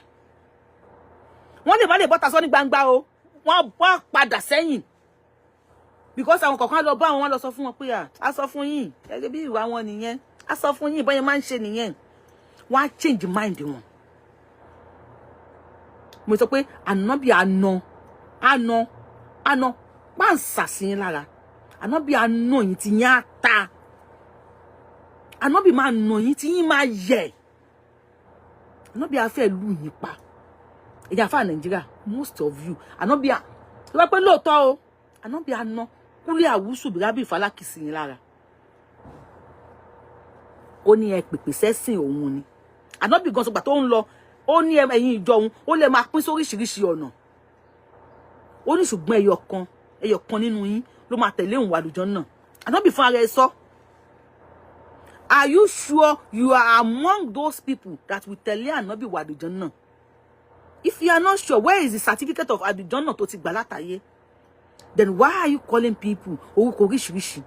Wọ́n lè bá lè bọ́ta sọ ní gbangba o. Wọ́n bá padà sẹ́yìn. Because àwọn kọ̀ọ̀kan lọ bá wọn lọ sọ fún wọn pé a sọ fún yín, gẹ́gẹ́ bí ìwà wọn nìyẹn. A sọ fún yín bọ́yẹn máa ń ṣe nìyẹn. Wọ́n á change mind wọn. Mo sọ pé ànábì àná pàǹsà sí yín lára. Ànábì àná yín ti yín á ta. Ànábì máa nà yín tí yín máa yẹ̀. Ànábì á fẹ́ lù yín pa. Ẹ̀yà fà Nàìjíríà, most of you. Ànábì á tó bá pé lóòótọ́ o. Ànábì àná kúlẹ̀ àwùsù bìrábì fàlákì sí yín lára. Ó ní ẹ pèpè sẹ́sìn òun ni. Ànábì gan sọgbà tó ń lọ, ó ní ẹ̀yin ìjọ òun, ó lè máa pín sóríṣiríṣi ọ̀nà. Ó ní ṣùgbọ́n ẹyọ kan nínú yín ló máa tẹ̀lé òun wà lùjọ́ náà. Ànábì fún ara ẹ sọ. Are you sure you are among those people that will tẹ̀lé Ànábì wà lùjọ́ náà? If you are not sure, where is the certificate of àlùjọ́ náà tó ti gbà látàyé? Then why are you calling people orúkọ oríṣiríṣi?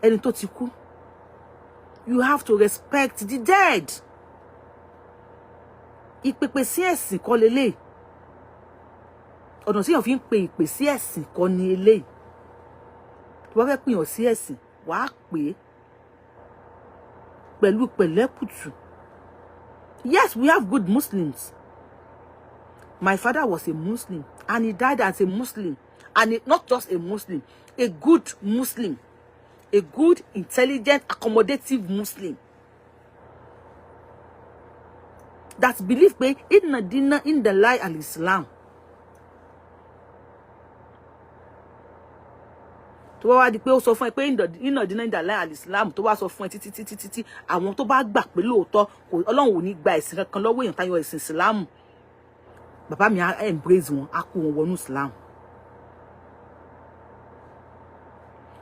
Ẹni tó ti kú. You have to respect the dead. Ìpèpè sí ẹ̀sìn kọ́ lélẹ̀. Ọ̀nà tí èèyàn fi ń pe ìpè sí ẹ̀sìn kọ́ ni eléyìí. Tó bá fẹ́ pè yàn sí ẹ̀sìn, wàá pè é pẹ̀lú pẹ̀lẹ́kùtù. Yes, we have good Muslims. My father was a Muslim, and he died as a Muslim. And not just a Muslim, a good Muslim. A good, intelligent, accommodative Muslim. That believe pé inna dina in the lie al-Islam. Tó bá wá di pé ó sọ fún ẹ pé inna dina in the lie al-Islam, tó wá sọ fún ẹ títí àwọn tó bá gbà pé lóòótọ́ Ọlọ́run ò ní gba ẹ̀sìn kankan lọ́wọ́ èèyàn tayọ ẹ̀sìn Islam. Bàbá mi á embrace wọn, á kó wọn wọnú Islam.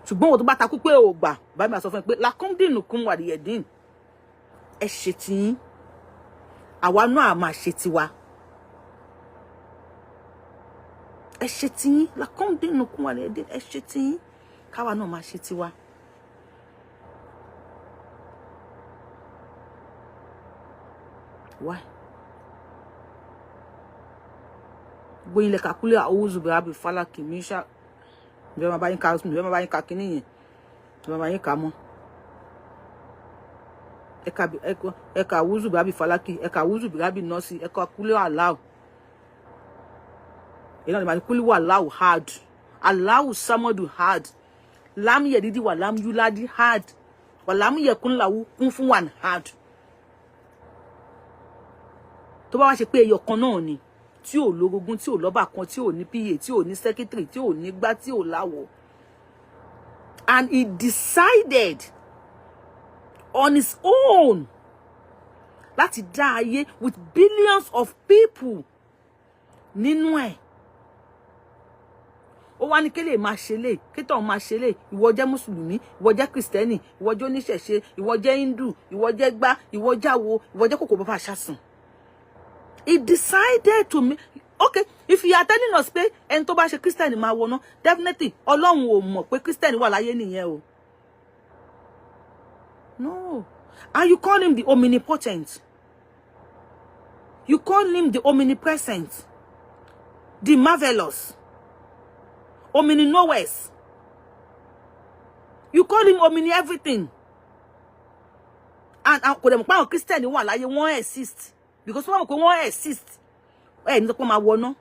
Ṣùgbọ́n wọ́n tó bá takú pé ò gbà, bàbá mi á sọ fún ẹ pé lakumdinukum waliyadin. Ẹ ṣe tiyín. Àwa náà máa ṣe tiwa. Ẹ ṣe tiyín, lakumdinukum waliyadin. Ẹ ṣe tiyín. Káwa náà máa ṣe tiwa. Why? Gbóyin lẹ kakule a'udhu birabil falaki min sharri. Ǹjẹ́ máa bá yín ka ǹjẹ́ máa bá yín ka kíní yẹn. Ǹjẹ́ máa bá yín ka mọ́. Ẹ ka a'udhu birabil falaki, ẹ ka a'udhu birabil nasi, ẹ ka kule Allahu. Ẹ náà lè máa ní kule wa Allahu hard. Allahu samadu hard. Lam yalidi wa lam yuladi hard. Wa lam yakun lahu kufuwan hard. Tó bá wá ṣe pé ẹyọ kan náà ni, tí ò lórogún, tí ò lọ́bà kan, tí ò ní PA, tí ò ní secretary, tí ò ní gbá, tí ò láwọ̀. And he decided on his own láti dá ayé with billions of people nínú ẹ̀. Ó wá ní kélé máa ṣe lé, kétọ̀ máa ṣe lé, ìwọ jẹ́ Mùsùlùmí, ìwọ jẹ́ Kristẹni, ìwọ jẹ́ oníṣẹ̀ṣe, ìwọ jẹ́ Hindu, ìwọ jẹ́ gbá, ìwọ jáwo, ìwọ jẹ́ kòkò bàbá àṣàsùn. He decided to make Okay, if you are telling us pé ẹni tó bá ṣe Christian máa wọná, definitely Ọlọ́run ò mọ̀ pé Christian wà láyé nìyẹn o. No. And you call him the omnipotent. You call him the omnipresent, the marvelous, omni-knowers. You call him omni everything. And kò dẹ̀ mọ̀ pé àwọn Christian wà láyé wọ́n exist. Because wọ́n mọ̀ pé wọ́n exist. Ní tó pé máa wọná.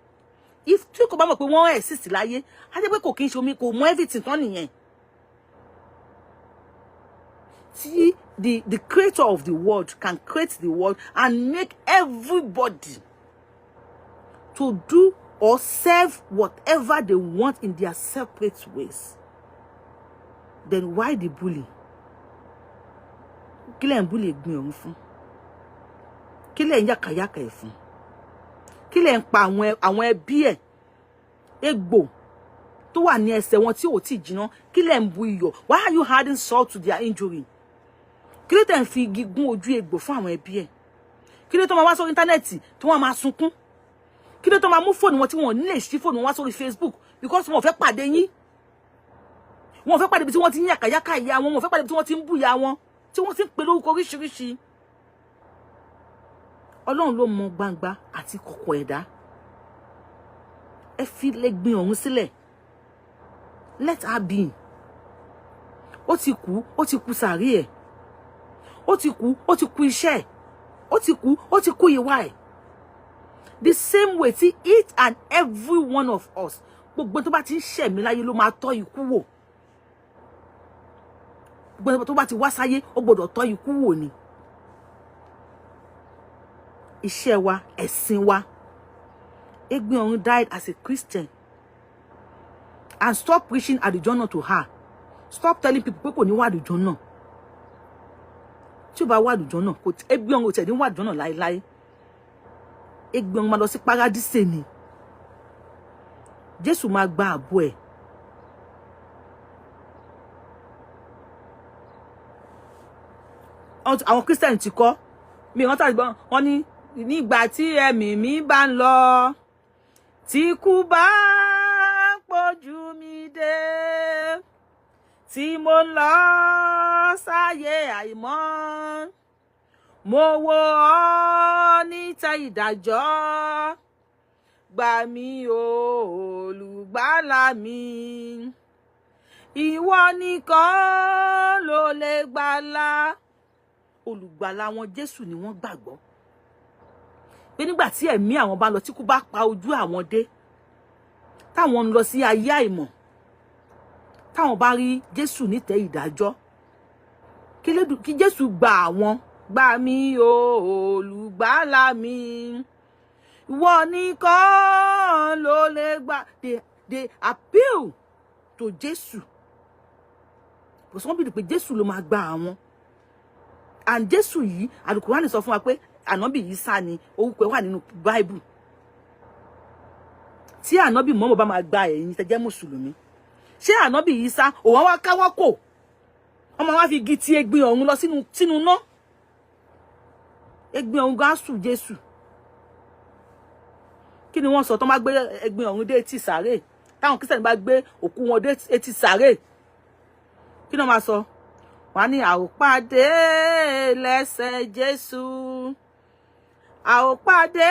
If tí kò bá mọ̀ pé wọ́n exist láyé, á jẹ́ pé kò kí n ṣe omi, kò mọ̀ everything tán nìyẹn. See, the creator of the world can create the world and make everybody to do or serve whatever they want in their separate ways. Then why the bully? Kí lẹ̀ ń bully Ẹ̀gbin Ọ̀run fún? Kí lẹ̀ ń yàkàyàkà ẹ̀ fún? Kí lẹ̀ ń pa àwọn ẹbí ẹ̀ egbò tó wà ní ẹsẹ̀ wọn tí ò tí jìnnà? Kí lẹ̀ ń bu iyọ̀? Why are you adding salt to their injury? Kí ló tẹ̀ ń fi igi gún ojú egbò fún àwọn ẹbí ẹ̀? Kí ló tó máa wá sórí íńtánẹ́ẹ̀tì tí wọ́n máa sunkún? Kí ló tó máa mú fóònù wọn tí wọ́n ní lè ṣí fóònù wọn wá sórí Facebook because wọ́n fẹ́ pàdé yín? Wọ́n fẹ́ pàdé ibi tí wọ́n ti ń yàkàyàkà ìyá wọn, wọ́n fẹ́ pàdé ibi tí wọ́n ti ń bú ìyá wọn, tí wọ́n ti ń pè lórúkọ oríṣiríṣi. Ọlọ́run ló mọ gbangba àti kọ̀kọ̀ ẹ̀dá. Ẹ fi Ẹ̀gbin Ọ̀run sílẹ̀. Let her be. Ó ti kú sàárì ẹ̀. Ó ti kú iṣẹ́ ẹ̀. Ó ti kú ìwà ẹ̀. The same way tí each and every one of us, gbogbo tó bá ti ń ṣẹ̀mí láyé ló máa tọ́ ikú wò. Gbogbo tó bá ti wá sáyé ó gbọ́dọ̀ tọ́ ikú wò ni. Iṣẹ́ wa, ẹ̀sìn wa. Ẹ̀gbin Ọ̀run died as a Christian. And stop preaching àlùjànnà to her. Stop telling people pé kò ní wá àlùjànnà. Tí ó bá wá àlùjànnà, Ẹ̀gbin Ọ̀run ò tẹ̀ ní wá àlùjànnà láéláé. Ẹ̀gbin Ọ̀run máa lọ sí paradíṣe ni. Jésù máa gba àbọ̀ ẹ̀. Àwọn Christian ti kọ́. Mi rántí àgbọn wọn ní nígbà tí ẹ̀mí mi bá ń lọ, tí kú bá pọ̀jù mi dé, tí mo ń lọ sáyé àìmọ́, mo wo ọ́ níta ìdájọ́, gbà mí o olùgbàlà mi, ìwọ nìkan ló lè gbàlà. Olùgbàlà wọn Jésù ni wọ́n gbàgbọ́. Pé nígbà tí ẹ̀mí àwọn bá lọ, tí kú bá pa ojú àwọn dé, táwọn ń lọ sí ayé àìmọ̀, táwọn bá rí Jésù nítẹ́ ìdájọ́, kí Jésù gba àwọn, gbà mí o olùgbàlà mi, ìwọ nìkan ló lè gbà. They appeal to Jésù. Kò sọ́n bí pé Jésù ló máa gba àwọn. And Jésù yìí, Àlùkùránì sọ fún wa pé ànábì Ìsá ni orúkọ ẹ̀ wà nínú Bible. Tí ànábì Mọ́mọ́ bá máa gba ẹ̀yin tẹ́ jẹ́ Mùsùlùmí, ṣé ànábì Ìsá òun wá káwọ́ kò? Ọmọ wa fi igi ti Ẹ̀gbin Ọ̀run lọ sínú iná. Ẹ̀gbin Ọ̀run gan sùn Jésù. Kí ni wọ́n sọ tán bá gbé Ẹ̀gbin Ọ̀run dé etí sàréè? Táwọn Kírísítẹ́nì bá gbé òkú wọn dé etí sàréè, kí ni wọ́n máa sọ? Wọ́n ní a ó pàdé lẹ́sẹ̀ Jésù, a ó pàdé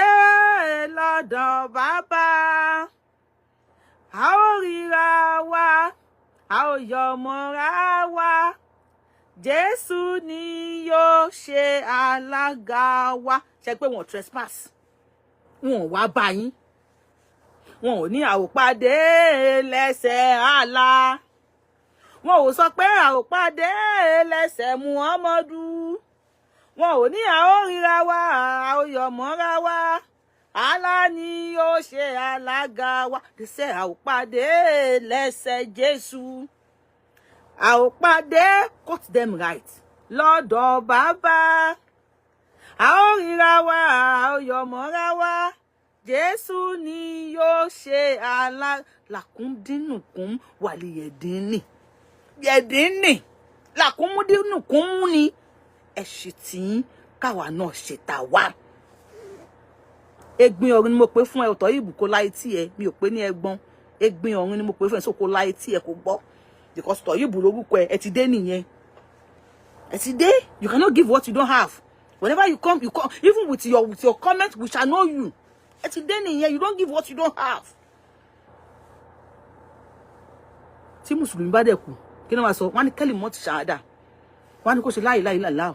lọ́dọ̀ Bàbá, a ó ríra wa, a ó yọ̀ mọ́ra wa, Jésù ni yóò ṣe alága wa. Ṣé pé wọ́n trespass? Wọ́n wá bá yín. Wọ́n ò ní a ó pàdé lẹ́sẹ̀ Allah. Wọ́n ò sọ pé a ó pàdé lẹ́sẹ̀ Muhammadu. Wọ́n ò ní a ó ríra wa, a ó yọ̀ mọ́ra wa, Allah ni yóò ṣe alága wa. They say a ó pàdé lẹ́sẹ̀ Jésù, a ó pàdé, cut them right, lọ́dọ̀ Bàbá, a ó ríra wa, a ó yọ̀ mọ́ra wa, Jésù ni yóò ṣe alága. Làkúndínùkún wàlìyẹ̀dínì. Yẹ̀dínì làkúndínùkún ni ẹ̀ṣì tí káwa náà ṣe tà wá. Egbin ọ̀run ni mo pè fún ẹ ọ̀tọ̀ ìbù kó láì tí ẹ mi ò pè ní ẹgbọ́n egbin ọ̀run ni mo pè fún ẹ so kó láì tí ẹ kó gbọ́ because ọ̀tọ̀ ìbù lórúkọ ẹ ti dé nìyẹn ẹ ti dé you cannot give what you don't have whenever you come even with your comment we shall know you ẹ ti dé nìyẹn you don't give what you don't have. Tí mùsùlùmí bá dẹ̀ kú kí ni wọ́n sọ wọ́n ní kẹ́lì mọ́ ti ṣàádà wọ́n ní kó ṣe láì láì láì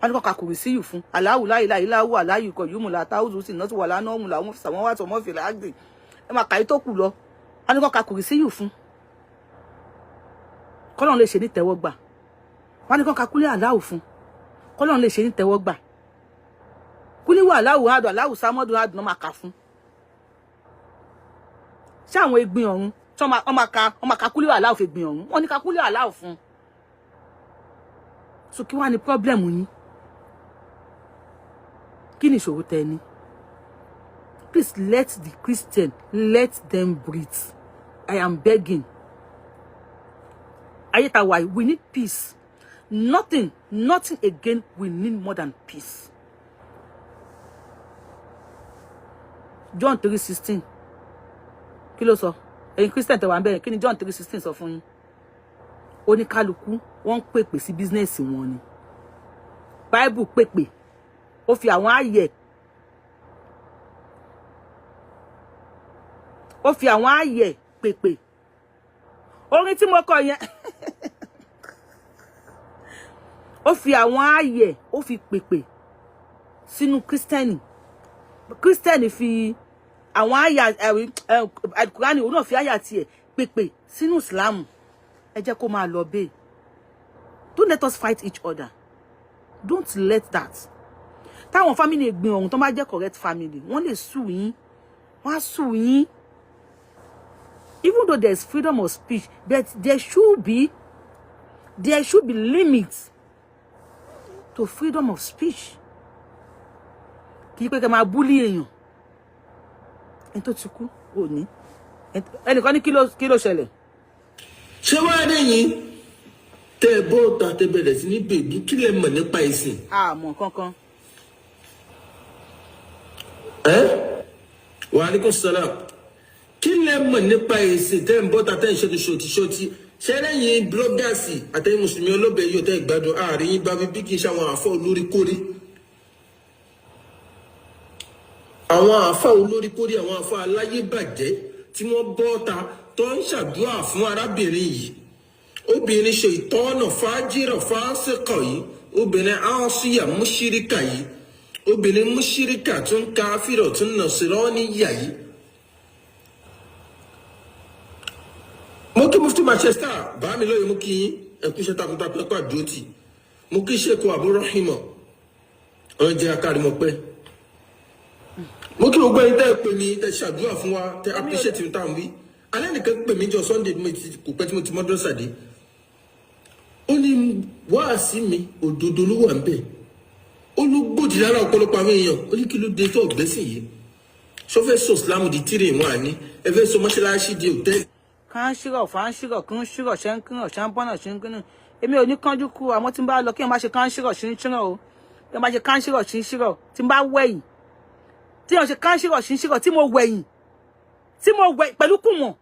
wọ́n ní kó ka kùrì sí yù fún aláwù láì láì láwù aláyù kọ̀ yùmù làtà òzù sí nọ́tù wà lánàá òmù làwọn sàwọn wà tọmọ fìlà àgbè ẹ máa kàyí tó kù lọ wọ́n ní kó ka kùrì sí yù fún kọ́lọ́n lè ṣe ní tẹ́wọ́gbà wọ́n ní kó ka kúlẹ̀ aláwù fún kọ́lọ́n lè ṣe ní tẹ́wọ́gbà kúlẹ̀ wà aláwù hádùn aláwù sámọ́dún hádùn náà máa kà fún ṣé àwọn egbin ọ̀run tí wọ́n máa ka kúlẹ̀ aláwù fi gbin ọ̀run wọ́n ní ka kúlẹ̀ aláwù fún so kí wá ní problem yín kí ni ìṣòro tẹ́ ní please let the Christian let them breathe I am begging ayetawa we need peace nothing again we need more than peace. John 3:16 kí ló sọ ẹ̀yin Christian tẹ́ wà ńbẹ̀ kí ni John 3:16 sọ fún yín oníkálukú wọ́n pèpè sí business wọn ni Bible pèpè ó fi àwọn ààyè pèpè orin tí mo kọ yẹn ó fi àwọn ààyè ó fi pèpè sínú Christian fi àwọn àyà Al-Qur'ani òun náà fi àyà tiẹ̀ pèpè sínú Islam ẹ jẹ́ kó máa lọ bẹ́ẹ̀ don't let us fight each other don't let that táwọn family Ẹ̀gbin Ọ̀run tó bá jẹ́ correct family wọ́n lè sue yín wọ́n á sue yín even though there is freedom of speech but there should be limits to freedom of speech kì í pé kẹ́ máa bully èèyàn ẹni tó ti kú ò ní ẹnìkan ní kí ló ṣẹlẹ̀. Ṣé wàá dẹ́yìn tẹ́ bọ́ọ̀tà tẹ́ bẹ̀rẹ̀ sí ní bèbí kí lẹ mọ̀ nípa ìsìn. Àmọ́ kankan. Wa alaikum salam kí lẹ mọ̀ nípa ìsìn tẹ́ bọ́ọ̀tà tẹ́ ṣe ṣòtì ṣé lẹ́yìn blọ́gàsì àtẹ̀yìn mùsùlùmí olóbẹ̀ yóò tẹ́ ìgbádùn àárín yín bá bí kì í ṣe àwọn àfọ́ olórí kórí. Àwọn àfọ́ olórí kórí àwọn àfọ́ aláyébàjẹ́ tí wọ́n bọ́ọ̀tà tó ń ṣàdúrà fún arábìnrin yìí obìnrin ṣe ìtọ́nà fájírọ̀ fásikọ̀ yìí obìnrin áṣíyà múṣíríkà yìí obìnrin múṣíríkà tó ń káfírọ̀ tó ń nàṣírọ́níyà yìí. Mo kí mufti Manchester bá mi lóye mú kí ẹkú iṣẹ́ takuntakun ẹkọ àdúrótì mo kí ṣèkò àbúrọ̀hìmọ̀ ọ̀rọ̀ jẹ́ akárimọ̀ pẹ́ mo kí gbogbo ẹni tẹ́ ẹ pè mí tẹ́ ṣàdúrà fún wa tẹ́ appreciate mi táwọn wí alẹ́ nìkan pè mí jọ Sunday kò pẹ́ tí mo ti mọ́dọ́ sàdé ó ní wáàsí mi òdodo ló wà ń bẹ̀ ó ló gbòdì lára ọ̀pọ̀lọpọ̀ àwọn èèyàn ó ní kí ló dé tó ọ̀gbẹ́sìn yìí ṣọ́fẹ́ sọ Islam di tírè wọn àní ẹ fẹ́ sọ mọ́ṣáláṣí di òtẹ́ẹ̀lì. Kan ṣírọ̀ fà ń ṣírọ̀ kí ń ṣírọ̀ ṣe ń kírọ̀ ṣe ń bọ́nà ṣe ń kírun èmi ò ní kánjú kú àmọ́ tí n bá lọ kí n bá ṣe kán ṣírọ̀ ṣe ń ṣírọ̀ o kí n bá ṣe kán ṣírọ̀ ṣe ń ṣírọ̀ tí n bá wẹ̀yìn tí n ṣe kán ṣírọ̀ ṣe ń ṣírọ̀ tí mo wẹ̀yìn pẹ̀lú kùmọ̀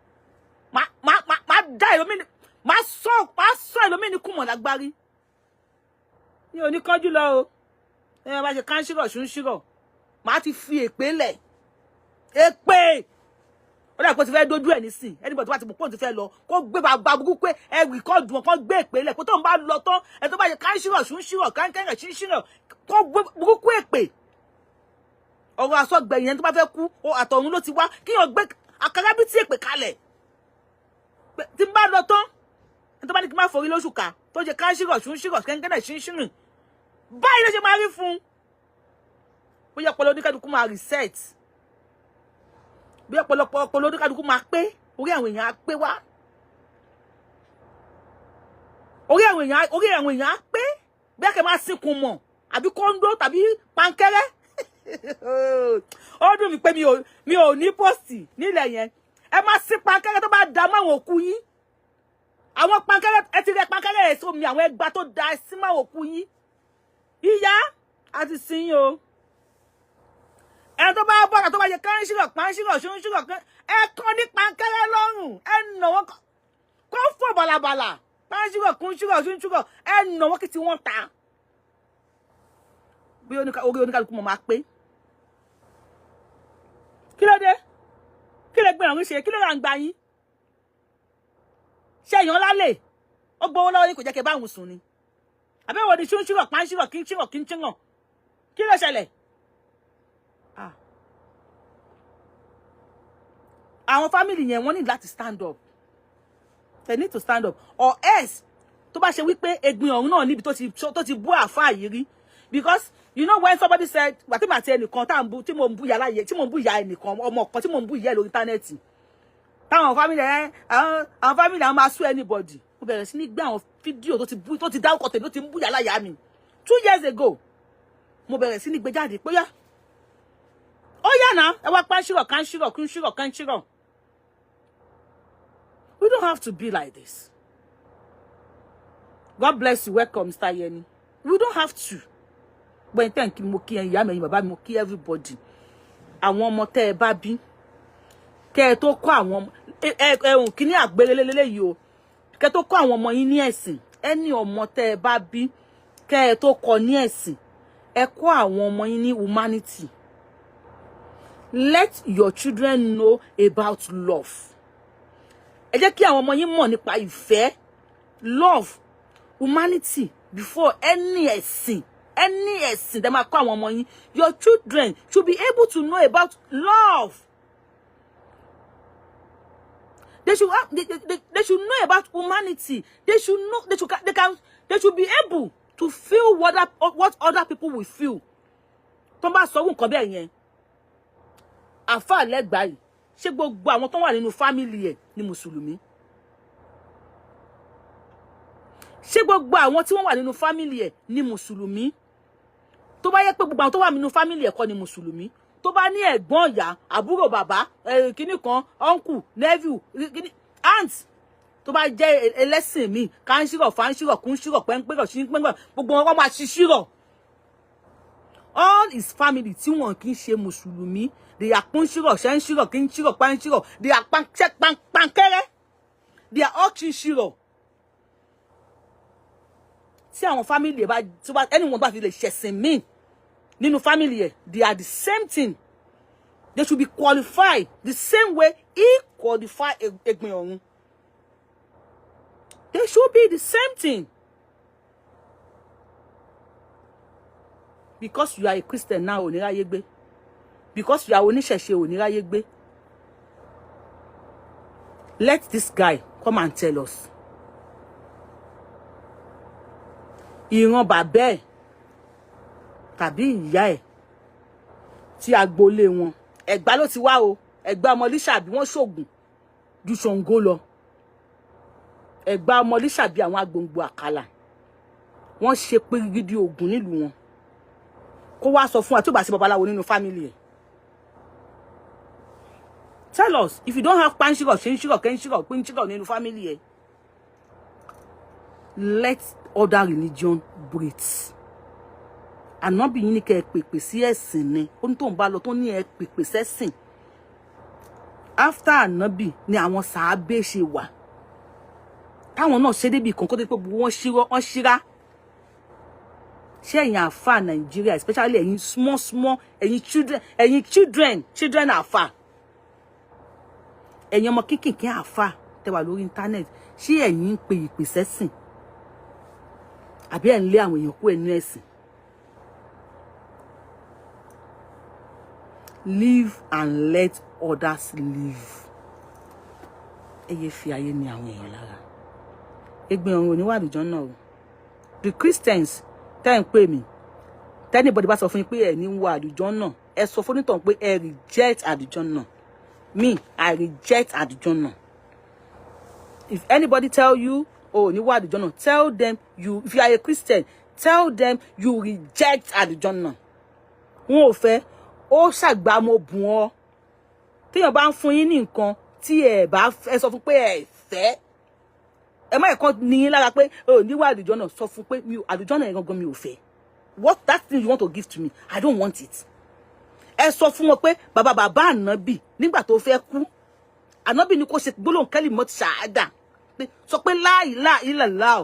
máa dá ẹlòmíì máa sọ ẹlòmíì ní kùmọ̀ lágbárí mi ò ní kánjú lọ o tí n bá ṣe kán ṣírọ̀ ṣe ń ṣírọ̀ máa ti fi èpè lẹ̀ èpè ó dà pé ti fẹ́ dójú ẹ̀ nísìn anybody tó bá ti mọ̀ pé òun ti fẹ́ lọ kó gbé bàbá burúkú pé ẹ rìkọ́ọ̀dù wọn kó gbé èpè lẹ̀ kó tó ń bá lọ tán ẹ tó bá yẹ káńṣírọ̀ ṣúńṣírọ̀ káńkẹ́rẹ̀ ṣúńṣírọ̀ kó gbé burúkú èpè ọ̀rọ̀ àsọgbẹ̀yìn ẹni tó bá fẹ́ kú àtọ̀run ló ti wá kí yàn gbé àkàrà bí tí èpè kalẹ̀ tí ń bá lọ tán ẹni tó bá ní kí n má forí lóṣù ká tó ṣe káńṣírọ̀ ṣúńṣírọ̀ káńkẹ́rẹ̀ ṣúńṣírọ̀ báyìí ló ṣe máa rí fún bóyá ọpọlọ oníkálukú máa reset bí ọ̀pọ̀lọpọ̀ ọpọlọ oníkálukú máa pé orí àwọn èèyàn á pé wá orí àwọn èèyàn á pé bí a kẹ máa sínkùn mọ àbí kóńdó tàbí pankẹrẹ ó dùn mí pé mi ò ní pọ́ọ̀sì nílẹ̀ yẹn ẹ máa sí pankẹrẹ tó bá da mọ́ àwọn òkú yín àwọn pankẹrẹ ẹ ti rẹ pankẹrẹ ẹ sómi àwọn ẹgbà tó da sí mọ́ àwọn òkú yín ìyá àti sìn o ẹ ẹ tó bá bọ́ra tó bá yẹ kán ṣírọ̀ pán ṣírọ̀ ṣún ṣírọ̀ kan ẹ kọ́ ní pankẹ́rẹ́ lọ́rùn ẹ nà wọ́n kó fò bàlàbàlà pán ṣírọ̀ kún ṣírọ̀ ṣún ṣírọ̀ ẹ nà wọ́n kí tí wọ́n ta bí orí oníkálukú mọ̀ máa pé kí ló dé kí lè gbẹ̀rún ṣe kí ló rà ń gba yín ṣé èèyàn lálẹ́ ó gbowó lọ́wọ́ yín kò jẹ́ kí ẹ bá òun sùn ni àbẹ́wò ni ṣún ṣírọ̀ pán ṣírọ̀ kí ń ṣírọ̀ kí ń ṣírọ̀ kí ló ṣẹlẹ̀ àwọn family yẹn wọ́n need láti stand up they need to stand up or else tó bá ṣe wípé Egbin Orun náà níbi tó ti bú àfáà yìí rí because you know when somebody said gbàtí màá ti ẹnìkan tí mo ń bú ìyá láyé tí mo ń bú ìyá ẹnìkan ọmọ kan tí mo ń bú ìyá lórí íńtánẹ́ẹ̀tì táwọn family àwọn family àwọn máa sú anybody mo bẹ̀rẹ̀ sí ní gbé àwọn fídíò tó ti dárúkọ tèmi tó ti ń bú ìyá láyà mi 2 years ago mo bẹ̀rẹ̀ sí ní gbé jáde pé ó yá náà ẹ wá pa ṣírọ̀ kan ṣírọ̀ kún ṣírọ̀ kan ṣírọ̀. We don't have to be like this. God bless you. Welcome, Mr. Yeni. We don't have to. But thank you, Moki and Yami, Baba, Moki, everybody. Àwọn ọmọ tẹ́ ẹ bá bí. Kẹ́ ẹ tó kọ́ àwọn kíní àgbélélélé yìí o. Kẹ́ ẹ tó kọ́ àwọn ọmọ yín ní ẹ̀sìn. Ẹni ọmọ tẹ́ ẹ bá bí. Kẹ́ ẹ tó kọ́ ní ẹ̀sìn. Ẹ kọ́ àwọn ọmọ yín ní humanity. Let your children know about love. Ẹ jẹ́ kí àwọn ọmọ yín mọ̀ nípa ìfẹ́, love, humanity before any ẹ̀sìn tẹ́ máa kọ́ àwọn ọmọ yín. Your children should be able to know about love. They should know about humanity. They should know they should be able to feel what other people will feel. Tó bá sọ nǹkan bẹ́ẹ̀ yẹn. Àfáà lẹ́gbàá yìí. Ṣé gbogbo àwọn tó wà nínú family ẹ̀ ni mùsùlùmí? Ṣé gbogbo àwọn tí wọ́n wà nínú family ẹ̀ ni mùsùlùmí? Tó bá yẹ pé gbogbo àwọn tó wà nínú family ẹ̀ kọ́ ni mùsùlùmí. Tó bá ní ẹ̀gbọ́n ìyá, àbúrò bàbá, kíní kan, uncle, nephew, kíní aunt. Tó bá jẹ́ ẹlẹ́sìn mi, kan ṣírọ̀, fan ṣírọ̀, kún ṣírọ̀, pẹ́ńpẹ́rọ̀, ṣínpẹ́ńpẹ́, gbogbo wọn máa ṣírọ̀. All his family tí wọ́n kì í ṣe mùsùlùmí. They are punshiro, shenshiro, kinshiro, panshiro. They are pankere. They are all chinshiro. See our family, but anyone but the chasing me. Nínú family, they are the same thing. They should be qualified the same way he qualified Egbin Orun. They should be the same thing. Because you are a Christian now, onira yegbe. Because you are oníṣẹ̀ṣe oníráyé gbé. Let this guy come and tell us. Ìran bàbá ẹ̀ tàbí ìyá ẹ̀ tí agboolé wọn. Ẹ̀gbá ló ti wá o. Ẹ̀gbá ọmọlíṣàbí wọ́n ṣògùn ju Ṣàngó lọ. Ẹ̀gbá ọmọlíṣàbí àwọn agbòǹgbò àkàlà. Wọ́n ṣe périgidi ògùn nílùú wọn. Kó wá sọ fún wa tí ó bá sí babaláwo nínú family ẹ̀. Tell us if you don't have panshiro, shenshiro, kenshiro, quinshiro in your family. Let other religion breathe. And not be unique pepe si ẹ̀sìn ni. Ohun tó ń bá lọ tó ní ẹ pepe sẹ́sìn. After Ànábì ni àwọn sàábé ṣe wà. Táwọn náà ṣe débi kan kó dé pé wọ́n ṣíra. Ṣé ẹ̀yin àfà Nigeria, especially ẹ̀yin small ẹ̀yin children àfà. Ẹ̀yin ọmọ kíkìnkín àfà tẹ́ wà lórí internet, ṣé ẹ̀yin ń pe ìpè sẹ́sìn? Àbí ẹ̀ ń lé àwọn èèyàn kú ẹnu ẹ̀sìn? Live and let others live. Eye fi ayé ni àwọn èèyàn lára. Egbin Orun ni wà àlùjọ náà o. The Christians tẹ́ ń pè mí. Anybody bá sọ fún yín pé ẹ ní wà àlùjọ náà, ẹ sọ fún onítàn pé ẹ reject àlùjọ náà. Me, I reject àlùjọ náà. If anybody tell you, oh, ni wà àlùjọ náà, tell them you, if you are a Christian, tell them you reject àlùjọ náà. Wọ́n ò fẹ́ ó ṣàgbà mo bùn ọ́. Téèyàn bá ń fún yín ní nǹkan tí ẹ bá ẹ sọ fún pé ẹ fẹ́. Ẹ má ẹ̀kan ní yín lára pé oh, ní wà àlùjọ náà sọ fún pé mi àlùjọ náà gangan mi ò fẹ́. What that thing you want to give to me, I don't want it. ẹ sọ fún wọn pé bàbá ànábì nígbà tó fẹ́ kú ànábì ni kò ṣe gbólóhùn kalimot shahada sọ pé la ilaha illallah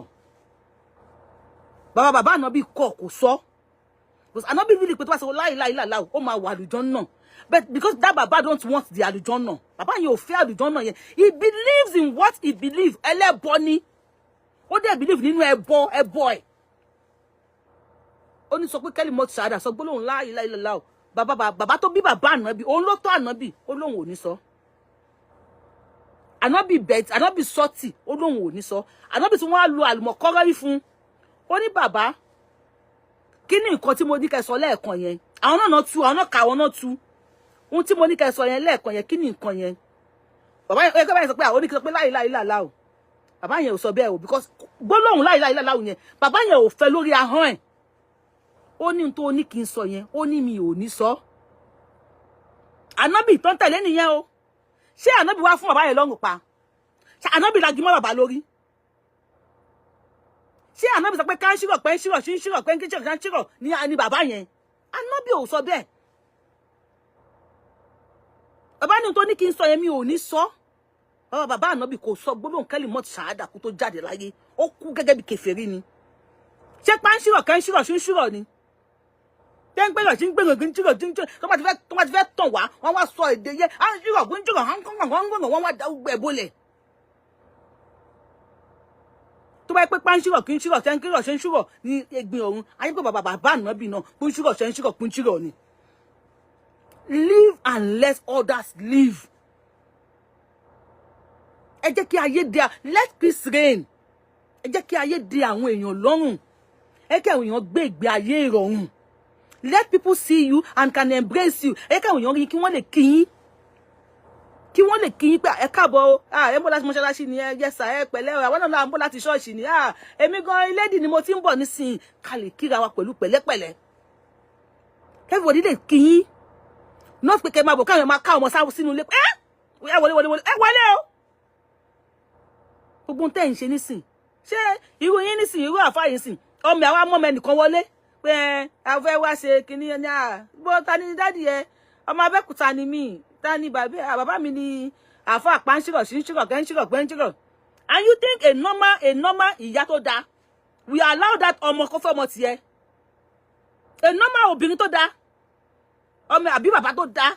bàbá ànábì kò sọ because ànábì really pé tó bá sọ la ilaha illallah ó máa wà àlùjánnà but because that baba don't want the àlùjánnà bàbá yẹn ò fẹ́ àlùjánnà yẹn he believes in what he believes ẹlẹ́bọ ni ó dẹ̀ believe nínú ẹbọ ẹ̀ ó ní sọ pé kalimot shahada sọ gbólóhùn la ilaha illallah bàbá tó bí bàbá ànábì òun ló tọ́ ànábì ó lóun ò ní sọ ànábì bet ànábì sọ́tì ó lóun ò ní sọ ànábì tí wọ́n á lo àlùmọ̀kọ́rọ́ yìí fún ó ní bàbá kí ni nǹkan tí mo ní kẹ́ sọ lẹ́ẹ̀kan yẹn àwọn náà tú àwọn náà kà àwọn náà tú ohun tí mo ní kẹ́ sọ yẹn lẹ́ẹ̀kan yẹn kí ni nǹkan yẹn bàbá yẹn ó yẹ sọ pé àwọn oníkẹ́ sọ pé la ilaha illallah o bàbá yẹn ò sọ bẹ́ẹ̀ o because gbólóhùn la ilaha illallah yẹn bàbá yẹn ò fẹ́ lórí ahọ́n ẹ̀ ó ní tó ní kí n sọ yẹn ó ní mi ò ní sọ ànábì tó ń tẹ̀lé nìyẹn o ṣé ànábì wá fún bàbá yẹn lọ́rùn pa ṣé ànábì lagi mọ́ bàbá lórí ṣé ànábì sọ pé ká ń ṣírọ̀ pé ń ṣírọ̀ ṣí ń ṣírọ̀ pé ń kí ṣírọ̀ ká ń ṣírọ̀ ní bàbá yẹn ànábì ò sọ bẹ́ẹ̀ bàbá ní tó ní kí n sọ yẹn mi ò ní sọ bàbá ànábì kò sọ gbólóhùn kalimot shahada kó tó jáde láyé ó kú gẹ́gẹ́ bí kèfèrí ni ṣé pá ń ṣírọ̀ ká ń ṣírọ̀ ṣí ń ṣírọ̀ ni tẹ́ ń gbẹ̀rọ̀ sí ń gbẹ̀rọ̀ kí ń jìrọ̀ tí ń jìrọ̀ tó bá ti fẹ́ tàn wá wọ́n wá sọ èdè yẹn á ń jìrọ̀ kí ń jìrọ̀ wọ́n wá dá gbẹ̀ bolẹ̀. tó bá yẹ pé páńṣírọ̀ kí ń ṣírọ̀ tẹ́ ń kírọ̀ ṣe ń ṣírọ̀ ní EGBIN ORUN ayé pé bàbá ànábì náà kí ń ṣírọ̀ ṣe ń ṣírọ̀ kí ń ṣírọ̀ ni. Live and let others live. ẹ jẹ́ kí ayé dé let peace reign. ẹ jẹ́ kí ayé dé àwọn èèyàn lọ́rùn. ẹ kí àwọn èèyàn gbé ìgbé ayé ìrọ̀rùn. Let people see you and can embrace you. Ẹ káwọn èèyàn rí kí wọ́n lè kí yín. Kí wọ́n lè kí yín pé ẹ káàbọ̀ ẹ ń bọ̀ láti mọ́ṣáláṣí ni ẹ yẹsà ẹ pẹ̀lẹ́ àwọn náà ń bọ̀ láti ṣọ́ọ̀ṣì ni èmi gan ilédì ni mo ti ń bọ̀ nísìnyí ká lè kíra wa pẹ̀lú pẹ̀lẹ́pẹ̀lẹ́. Everybody lè kí yín. Not pé kẹ́ máa bọ̀ káwọn máa ká ọmọ sáwọ́ sínú ilé ẹ wọlé o. Gbogbo tẹ́ ń ṣe nísìn. Ṣé irú yín nísìn irú àfáà yín sìn ọmọ àwọn amọ́mọ ẹnìkan wọlé pé afẹ́ wá ṣe kíní ní bó ta ni dádì ẹ ọmọ Abẹ́òkúta ni mí ta ni bàbá mi ni àfáà pàǹṣírọ̀ sí ń ṣírọ̀ kẹ́ ń ṣírọ̀ pẹ́ ń ṣírọ̀. And you think a normal ìyá tó dáa we allow that ọmọ kó fẹ́ ọmọ tiẹ̀ a normal obìnrin tó dáa ọmọ àbí bàbá tó dáa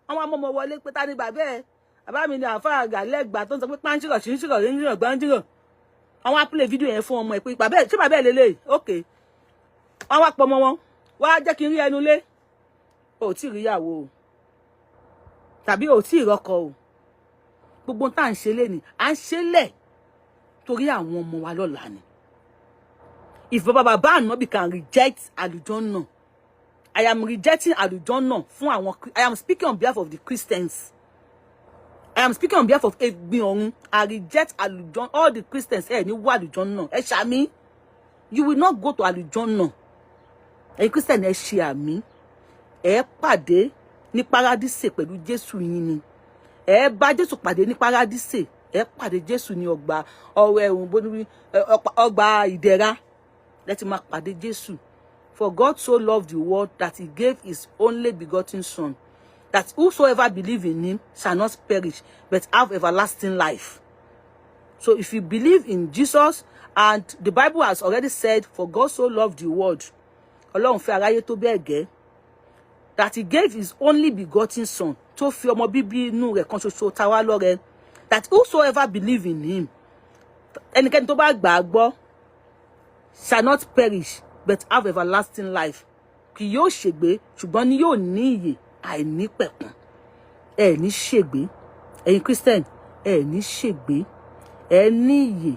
àwọn ọmọ wọlé pé ta ni bàbá mi ni àfáà gàlẹ́gbà tó ń sọ pé pàǹṣírọ̀ sí ń ṣírọ̀ ń ṣírọ̀ gbàǹṣírọ̀ àwọn á play video yẹn fún ọmọ ẹ pé ṣé bàbá ẹ lélẹ̀ okay wọ́n wá pọ̀ mọ́ wọn wá jẹ́ kí n rí ẹnu lé ò tí ì ríyàwó o tàbí ò tí ì rọ́kọ o gbogbo tá à ń ṣe lé ni à ń ṣe lẹ̀ torí àwọn ọmọ wa lọ́la ni if bàbá ànábì can reject àlùjánnà I am rejecting àlùjánnà fún àwọn I am speaking on behalf of the Christians I am speaking on behalf of EGBIN ORUN I reject àlùjánnà all the Christians ẹ ní wá àlùjánnà ẹ ṣàmì you will not go to àlùjánnà ẹ Christian ẹ ṣe àmì ẹ pàdé ní paradise pẹ̀lú Jésù yín ni ẹ bá Jésù pàdé ní paradise ẹ pàdé Jésù ní ọgbà ọgbà ìdẹ̀ra láti máa pàdé Jésù. For God so loved the world that he gave his only begotten son, that whosoever believe in him shall not perish but have everlasting life. So if you believe in Jesus, and the Bible has already said, for God so loved the world, Ọlọ́run fẹ́ aráyé tó bẹ́ẹ̀ gẹ́, that he gave his only begotten son, tó fi ọmọ bíbí inú rẹ̀ kan ṣoṣo ta wá lọ́rẹ, that whosoever believe in him, ẹnikẹ́ni tó bá gbà á gbọ́, shall not perish but have everlasting life. Kì yóò ṣègbé ṣùgbọ́n ni yóò ní ìyè àìnípẹ̀kun. Ẹ ní ṣègbé, ẹ̀yin Christian, ẹ ní ṣègbé, ẹ ní ìyè,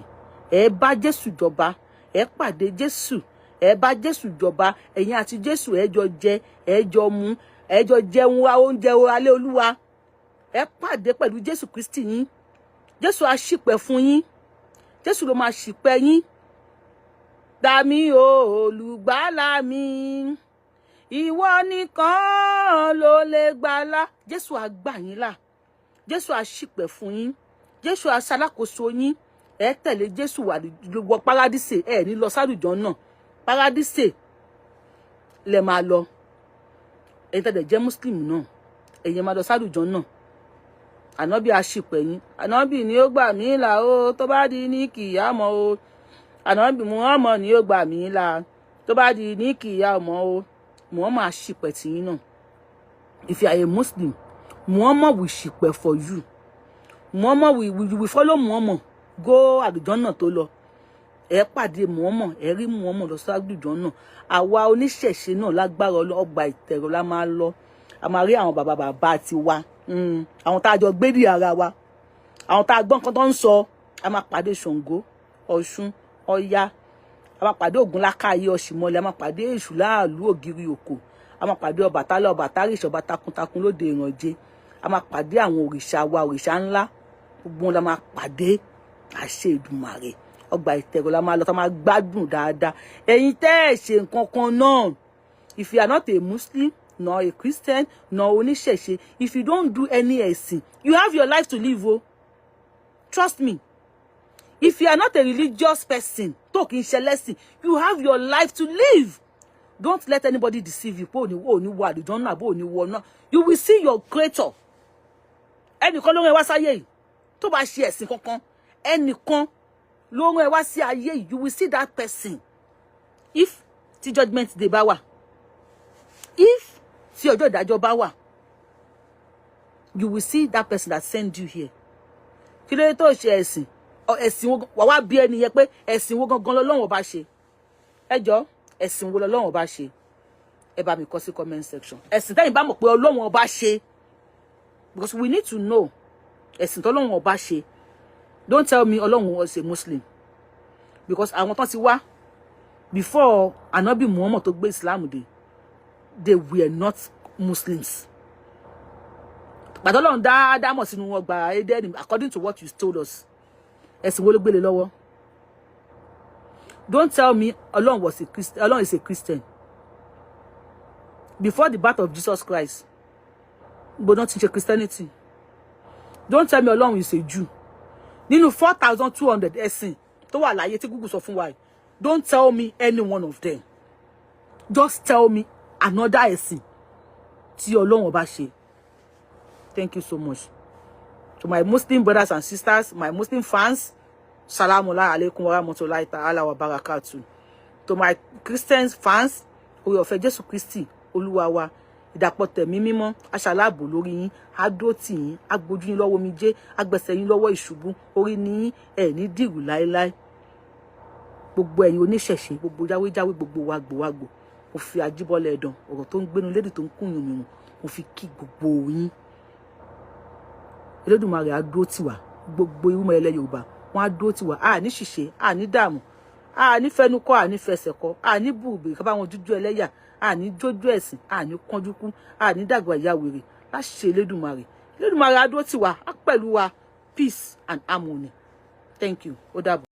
ẹ bá Jésù jọba, ẹ pàdé Jésù, ẹ bá Jésù jọba, ẹ̀yin àti Jésù ẹ jọ jẹ, ẹ jọ mu, ẹ jọ jẹun wa oúnjẹ alẹ́ Olúwa. Ẹ pàdé pẹ̀lú Jésù Kristi yín. Jésù á ṣìpẹ̀ fún yín. Jésù ló máa ṣìpẹ̀ yín. Dá mi o olùgbàlà mi, ìwọ nìkan ló lè gbàlà. Jésù á gbà yín là. Jésù á ṣìpẹ̀ fún yín. Jésù á ṣalákòóso yín. Ẹ tẹ̀lé Jésù wọ paradise, ẹ ní lọ sálùjánnà. Paradise lẹ máa lọ. ẹ̀yin tẹ́lẹ̀ jẹ́ Muslim náà ẹ̀yin máa lọ sálùjọ náà ànábì àṣìpẹ̀ yín ànábì ni ó gbà mí là ó tó bá di ní kìyàmọ́ o ànábì Muhammad ni ó gbà mí là tó bá di ní kìyàmọ́ o Muhammad àṣìpẹ̀ tí yín náà. If you are a Muslim, Muhammad will ṣìpẹ̀ for you. Muhammad will follow Muhammad go àlùjọ náà tó lọ. Ẹ pàdé Muhammad, ẹ rí Muhammad lọ sí àlùjọ náà. Àwa oníṣẹ̀ṣe náà lágbára ọgbà ìtẹ̀rọ la máa lọ. A máa rí àwọn bàbá tiwa. Àwọn tá a jọ gbé ní ara wa. Àwọn tá a gbọ́ nǹkan tó ń sọ. A máa pàdé Ṣàngó, Ọ̀ṣun, Ọya. A máa pàdé Ògúnlákáyé Ọ̀ṣìmọ́lẹ̀. A máa pàdé Èṣù láàlú ògiri òkò. A máa pàdé Ọbàtálá Ọbàtárìṣà ọba takuntakun lóde Ìrànjẹ. A máa pàdé àwọn òrìṣà wa òrìṣà ńlá. Gbogbo wọn la máa pàdé àṣẹ Èdùmàrè. Ọgbà ìtẹ̀rọ la máa lọ tá máa gbádùn dáadáa. Ẹ̀yin tẹ́ ẹ ṣe nǹkan kan náà. If you are not a Muslim, nor a Christian, nor oníṣẹ̀ṣe, if you don't do any ẹ̀sìn, you have your life to live, oh. Trust me. If you are not a religious person, tó kì í ṣe lẹ́sìn, you have your life to live. Don't let anybody deceive you. You will see your creator. Ẹnìkan ló rán ẹ wá sáyé yìí. Tó bá ṣe ẹ̀sìn kankan, ẹnìkan ló rán ẹ wá sí ayé yìí. You will see that person. If tí judgment day bá wà. If tí ọjọ́ ìdájọ́ bá wà. You will see that person that sent you here. Kí ló dé tó ṣe ẹ̀sìn? Ẹ̀sìn wo wá wá bí ẹni yẹn pé ẹ̀sìn wo gangan lọ́lọ́run bá ṣe. Ẹ jọ̀ọ́, ẹ̀sìn wo lọ́lọ́run bá ṣe. Ẹ bá mi kọ sí comment section. Ẹ̀sìn tẹ́yin bá mọ̀ pé Ọlọ́run bá ṣe. Because we need to know ẹ̀sìn tọ́lọ́run bá ṣe. Don't tell me Ọlọ́run was a Muslim. Because àwọn tán ti wá before Ànábì Muhammad tó gbé Islam dé, they were not Muslims. But Ọlọ́run dáadáa mọ̀ sínú wọn gba Eden according to what you told us. Ẹ̀sìn wo ló gbélé lọ́wọ́? Don't tell me Ọlọ́run was a Christian. Ọlọ́run is a Christian. Before the birth of Jesus Christ, but not teach Christianity. Don't tell me Ọlọ́run is a Jew. Nínú 4,200 ẹ̀sìn tó wà láyé tí Google sọ fún wa. Don't tell me any one of them. Just tell me another ẹ̀sìn tí Ọlọ́run bá ṣe. Thank you so much. To my Muslim brothers and sisters, my Muslim fans, Salamu alaikum wa rahmatullahi ta'ala wa barakatuh. To my Christian fans, oore ọ̀fẹ́ Jésù Kristi, Olúwa wa, ìdàpọ̀ tẹ̀mí mímọ́, aṣàlábò lórí yín, á dúró tì yín, á gbójú yín lọ́wọ́ omijé, á gbẹ̀sẹ̀ yín lọ́wọ́ ìṣubú, orí ni yín, ẹ̀ ní dìrù láéláé. Gbogbo ẹ̀yin oníṣẹ̀ṣe, gbogbo jáwéjáwé, gbogbo wàgbòwàgbò, mo fi Ajíbọ́lá Ẹ̀dàn, ọ̀rọ̀ tó ń gbénu lédè tó ń kún yùn mo fi kí gbogbo yín. Elédùmarè á dúró tì wá, gbogbo irúmọ ẹlẹ́ Yorùbá, wọ́n á dúró tì wá, a ní ṣìṣe, a ní dààmú, a ní fẹnukọ́, a ní fẹsẹ̀kọ́, a ní bùrùbì ká bá wọn jújú ẹlẹ́yà, a ní jójú ẹ̀sìn, a ní kánjúkú, a ní dàgbà ìyá wèrè, láṣẹ Elédùmarè. Elédùmarè á dúró tì wá, á pẹ̀lú wa, peace and harmony. Thank you. Ó dàbọ̀.